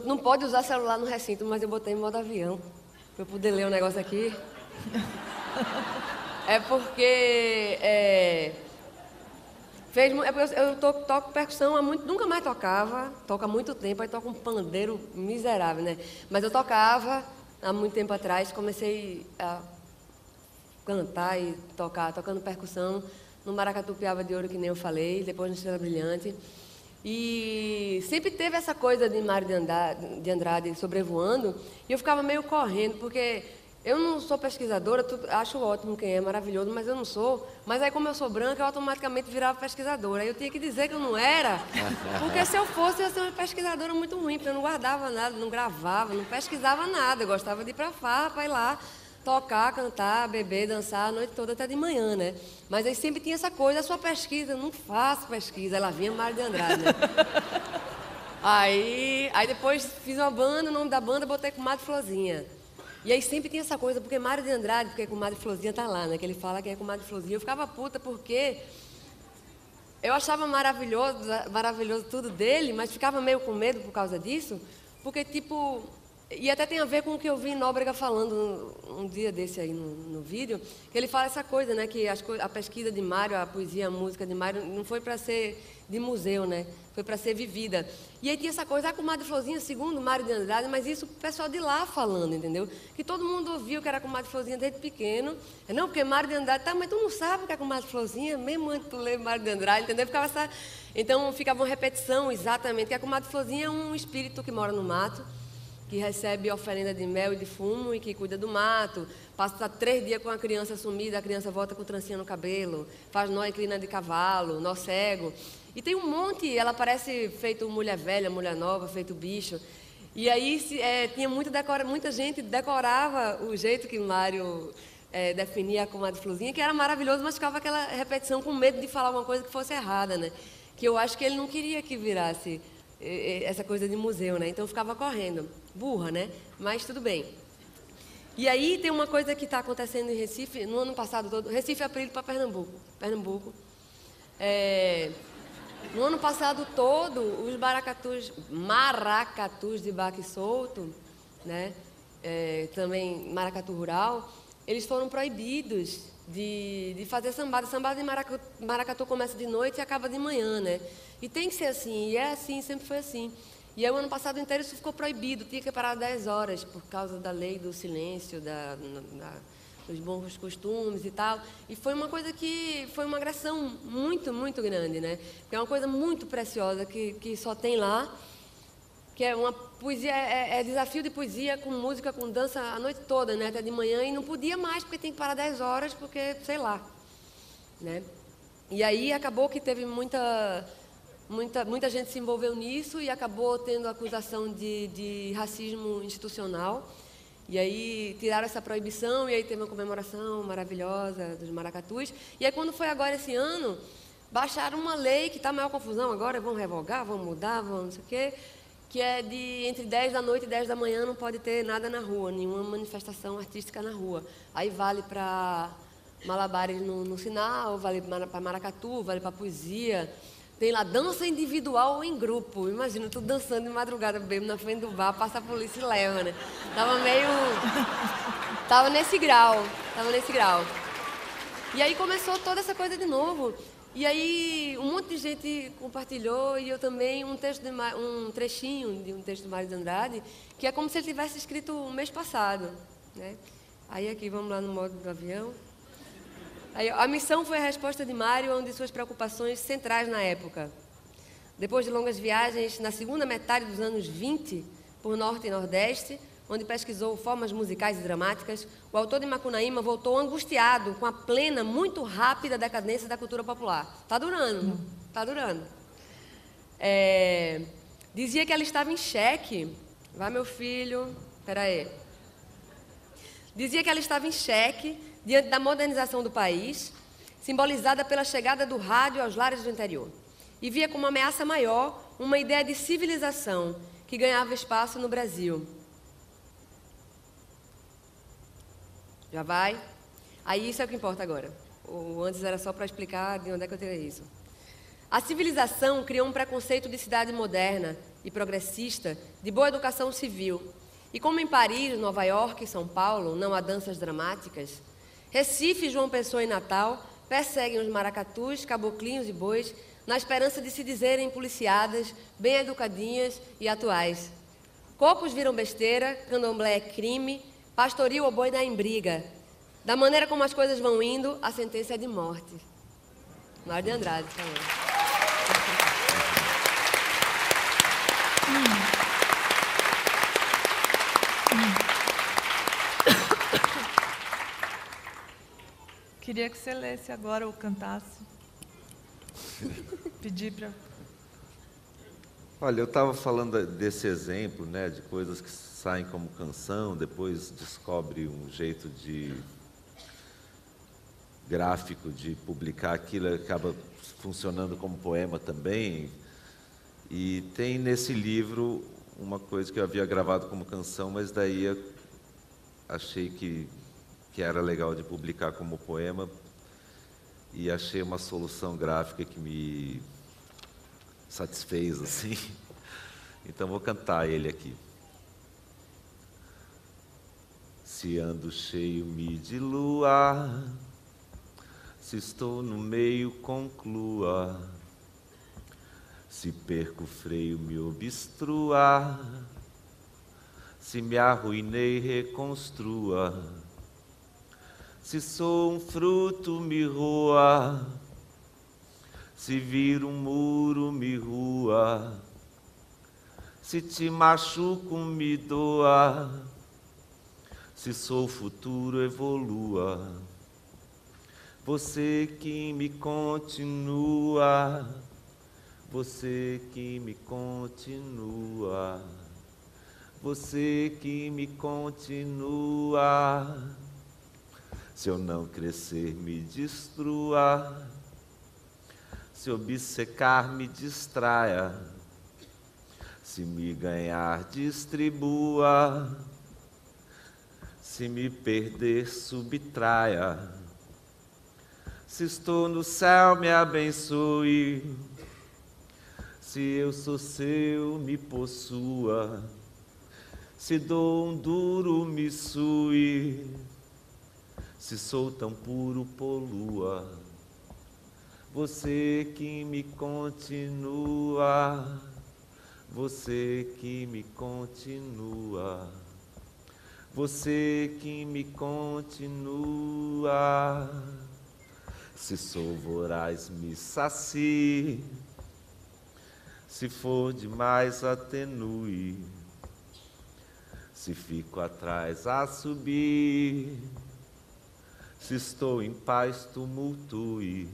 Não pode usar celular no recinto, mas eu botei em modo avião, para eu poder ler o negócio aqui. É porque... eu toco percussão nunca mais tocava, toco há muito tempo, aí toco um pandeiro miserável, né? Mas eu tocava há muito tempo atrás, comecei a cantar e tocar, tocando percussão no Maracatu Piaba de Ouro, que nem eu falei, depois no Estrela Brilhante. E sempre teve essa coisa de Mário de Andrade sobrevoando, e eu ficava meio correndo, porque eu não sou pesquisadora, acho ótimo quem é, maravilhoso, mas eu não sou. Mas aí, como eu sou branca, eu automaticamente virava pesquisadora. Aí eu tinha que dizer que eu não era, porque se eu fosse, eu ia ser uma pesquisadora muito ruim, porque eu não guardava nada, não gravava, não pesquisava nada. Eu gostava de ir para farra, para ir lá tocar, cantar, beber, dançar a noite toda, até de manhã, né? Mas aí sempre tinha essa coisa, a sua pesquisa, eu não faço pesquisa. Ela vinha Mário de Andrade, né? Aí depois fiz uma banda, o nome da banda botei Comadre Florzinha. E aí sempre tinha essa coisa, porque Mário de Andrade, porque a comadre Florzinha tá lá, né? Que ele fala que é comadre Florzinha. Eu ficava puta porque eu achava maravilhoso tudo dele, mas ficava meio com medo por causa disso, porque, tipo... E até tem a ver com o que eu vi Nóbrega falando um dia desse aí no vídeo, que ele fala essa coisa, né? Que a pesquisa de Mário, a poesia, a música de Mário, não foi para ser de museu, né? Foi para ser vivida. E aí tinha essa coisa, a comadre Florzinha, segundo Mário de Andrade, mas isso o pessoal de lá falando, entendeu? Que todo mundo ouviu que era a comadre Florzinha desde pequeno. Não, porque Mário de Andrade, tá, mas tu não sabe o que é a comadre Florzinha, mesmo antes de tu ler Mário de Andrade, entendeu? Então ficava uma repetição, exatamente, que a comadre Florzinha é um espírito que mora no mato, que recebe oferenda de mel e de fumo e que cuida do mato, passa 3 dias com a criança sumida, a criança volta com trancinha no cabelo, faz nó em crina de cavalo, nó cego. E tem um monte, ela parece feito mulher velha, mulher nova, feito bicho. E aí tinha muita gente decorava o jeito que Mário definia a comadre Florzinha, que era maravilhoso, mas ficava aquela repetição com medo de falar uma coisa que fosse errada, né? Que eu acho que ele não queria que virasse essa coisa de museu, né? Então ficava correndo. Burra, né? Mas tudo bem. E aí tem uma coisa que está acontecendo em Recife, no ano passado todo. Recife é apelido para Pernambuco. No ano passado todo, os maracatus de baque solto, né? Também maracatu rural, eles foram proibidos de fazer sambada. Sambada de maracatu começa de noite e acaba de manhã, né? E tem que ser assim, e é assim, sempre foi assim. E aí, o ano passado inteiro isso ficou proibido, tinha que parar 10 horas por causa da lei do silêncio, dos bons costumes e tal. E foi uma coisa que foi uma agressão muito, muito grande, né? Que é uma coisa muito preciosa que só tem lá, que é uma poesia, é desafio de poesia com música, com dança a noite toda, né? Até de manhã, e não podia mais porque tem que parar 10 horas, porque, sei lá, né? E aí acabou que teve muita gente se envolveu nisso e acabou tendo acusação de racismo institucional. E aí tiraram essa proibição e aí teve uma comemoração maravilhosa dos maracatus. E aí quando foi agora esse ano, baixaram uma lei que está a maior confusão agora, vão revogar, vão mudar, vão não sei o quê, que é de entre 10 da noite e 10 da manhã não pode ter nada na rua, nenhuma manifestação artística na rua. Aí vale para malabares no sinal, vale para maracatu, vale para poesia. Tem lá dança individual ou em grupo. Imagina, tu dançando de madrugada, bebo na frente do bar, passa a polícia e leva, né? Tava nesse grau. E aí começou toda essa coisa de novo. E aí um monte de gente compartilhou, e eu também, um trechinho de um texto do Mário de Andrade, que é como se ele tivesse escrito o mês passado, né? Aí aqui, vamos lá no modo do avião. Aí, a missão foi a resposta de Mário a uma de suas preocupações centrais na época. Depois de longas viagens, na segunda metade dos anos 20, por Norte e Nordeste, onde pesquisou formas musicais e dramáticas, o autor de Macunaíma voltou angustiado com a plena, muito rápida decadência da cultura popular. Está durando. Dizia que ela estava em xeque. Vai, meu filho. Espera aí. Dizia que ela estava em xeque diante da modernização do país, simbolizada pela chegada do rádio aos lares do interior. E via como ameaça maior uma ideia de civilização que ganhava espaço no Brasil. Já vai? Aí isso é o que importa agora. O antes era só para explicar de onde é que eu tirei isso. A civilização criou um preconceito de cidade moderna e progressista, de boa educação civil. E como em Paris, Nova York e São Paulo não há danças dramáticas, Recife, João Pessoa e Natal perseguem os maracatus, caboclinhos e bois na esperança de se dizerem policiadas, bem educadinhas e atuais. Cocos viram besteira, candomblé é crime, pastoril ou boi dá em briga. Da maneira como as coisas vão indo, a sentença é de morte. Mário de Andrade falando. Queria que você lesse agora ou cantasse. Pedir para... Olha, eu estava falando desse exemplo, né, de coisas que saem como canção, depois descobre um jeito de gráfico de publicar aquilo, acaba funcionando como poema também. E tem nesse livro uma coisa que eu havia gravado como canção, mas daí achei que era legal de publicar como poema e achei uma solução gráfica que me satisfez, assim. Então vou cantar ele aqui. Se ando cheio-me de lua, se estou no meio conclua, se perco o freio me obstrua, se me arruinei reconstrua, se sou um fruto me roa, se viro um muro me rua, se te machuco me doa, se sou futuro evolua, você que me continua, você que me continua, você que me continua. Se eu não crescer, me destrua, se obcecar, me distraia, se me ganhar, distribua, se me perder, subtraia, se estou no céu, me abençoe, se eu sou seu, me possua, se dou um duro, me sue, se sou tão puro, polua, você que me continua, você que me continua, você que me continua. Se sou voraz, me sacie, se for demais, atenue, se fico atrás, a subir, se estou em paz, tumultue,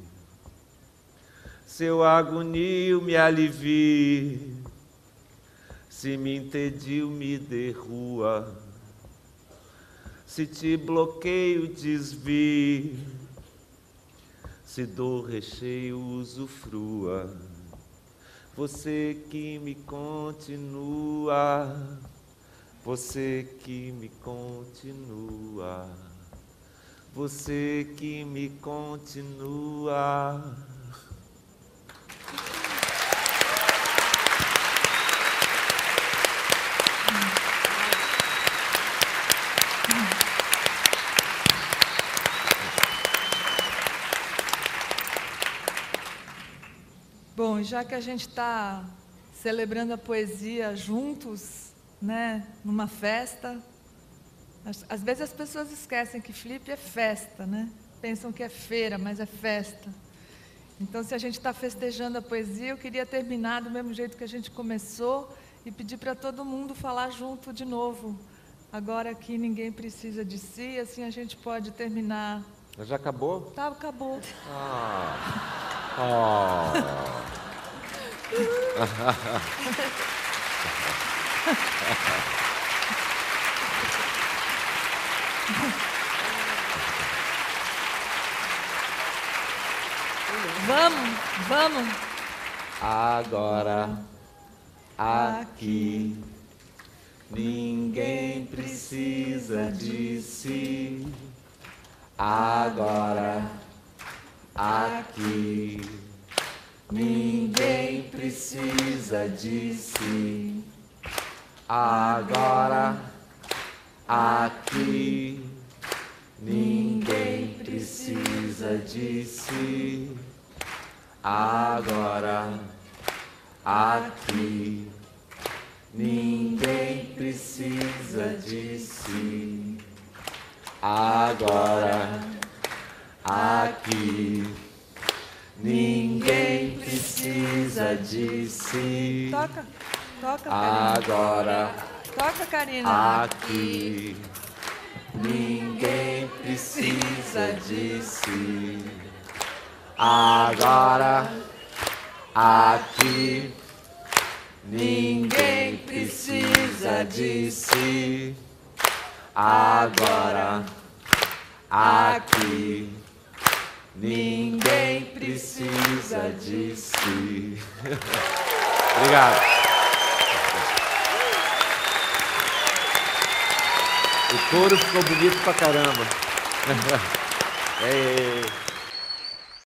se eu agonio, me alivie, se me entedio, me derrua, se te bloqueio, desvie, se dou recheio, usufrua, você que me continua, você que me continua, você que me continua. Bom, já que a gente está celebrando a poesia juntos, né, numa festa, às vezes as pessoas esquecem que Flip é festa, né? Pensam que é feira, mas é festa. Então, se a gente está festejando a poesia, eu queria terminar do mesmo jeito que a gente começou e pedir para todo mundo falar junto de novo. Agora que ninguém precisa de si, assim a gente pode terminar. Já acabou? Tá, acabou. Vamos. Agora, aqui, ninguém precisa de si. Agora, aqui, ninguém precisa de si. Agora, aqui, ninguém precisa de si. Agora, aqui, ninguém precisa de si. Agora, aqui, ninguém precisa de si. Toca, Karina. Agora, Toca, Karina. aqui, ninguém precisa de si. Agora, aqui, ninguém precisa de si. Agora, aqui, ninguém precisa de si. Obrigado. O coro ficou bonito pra caramba. É.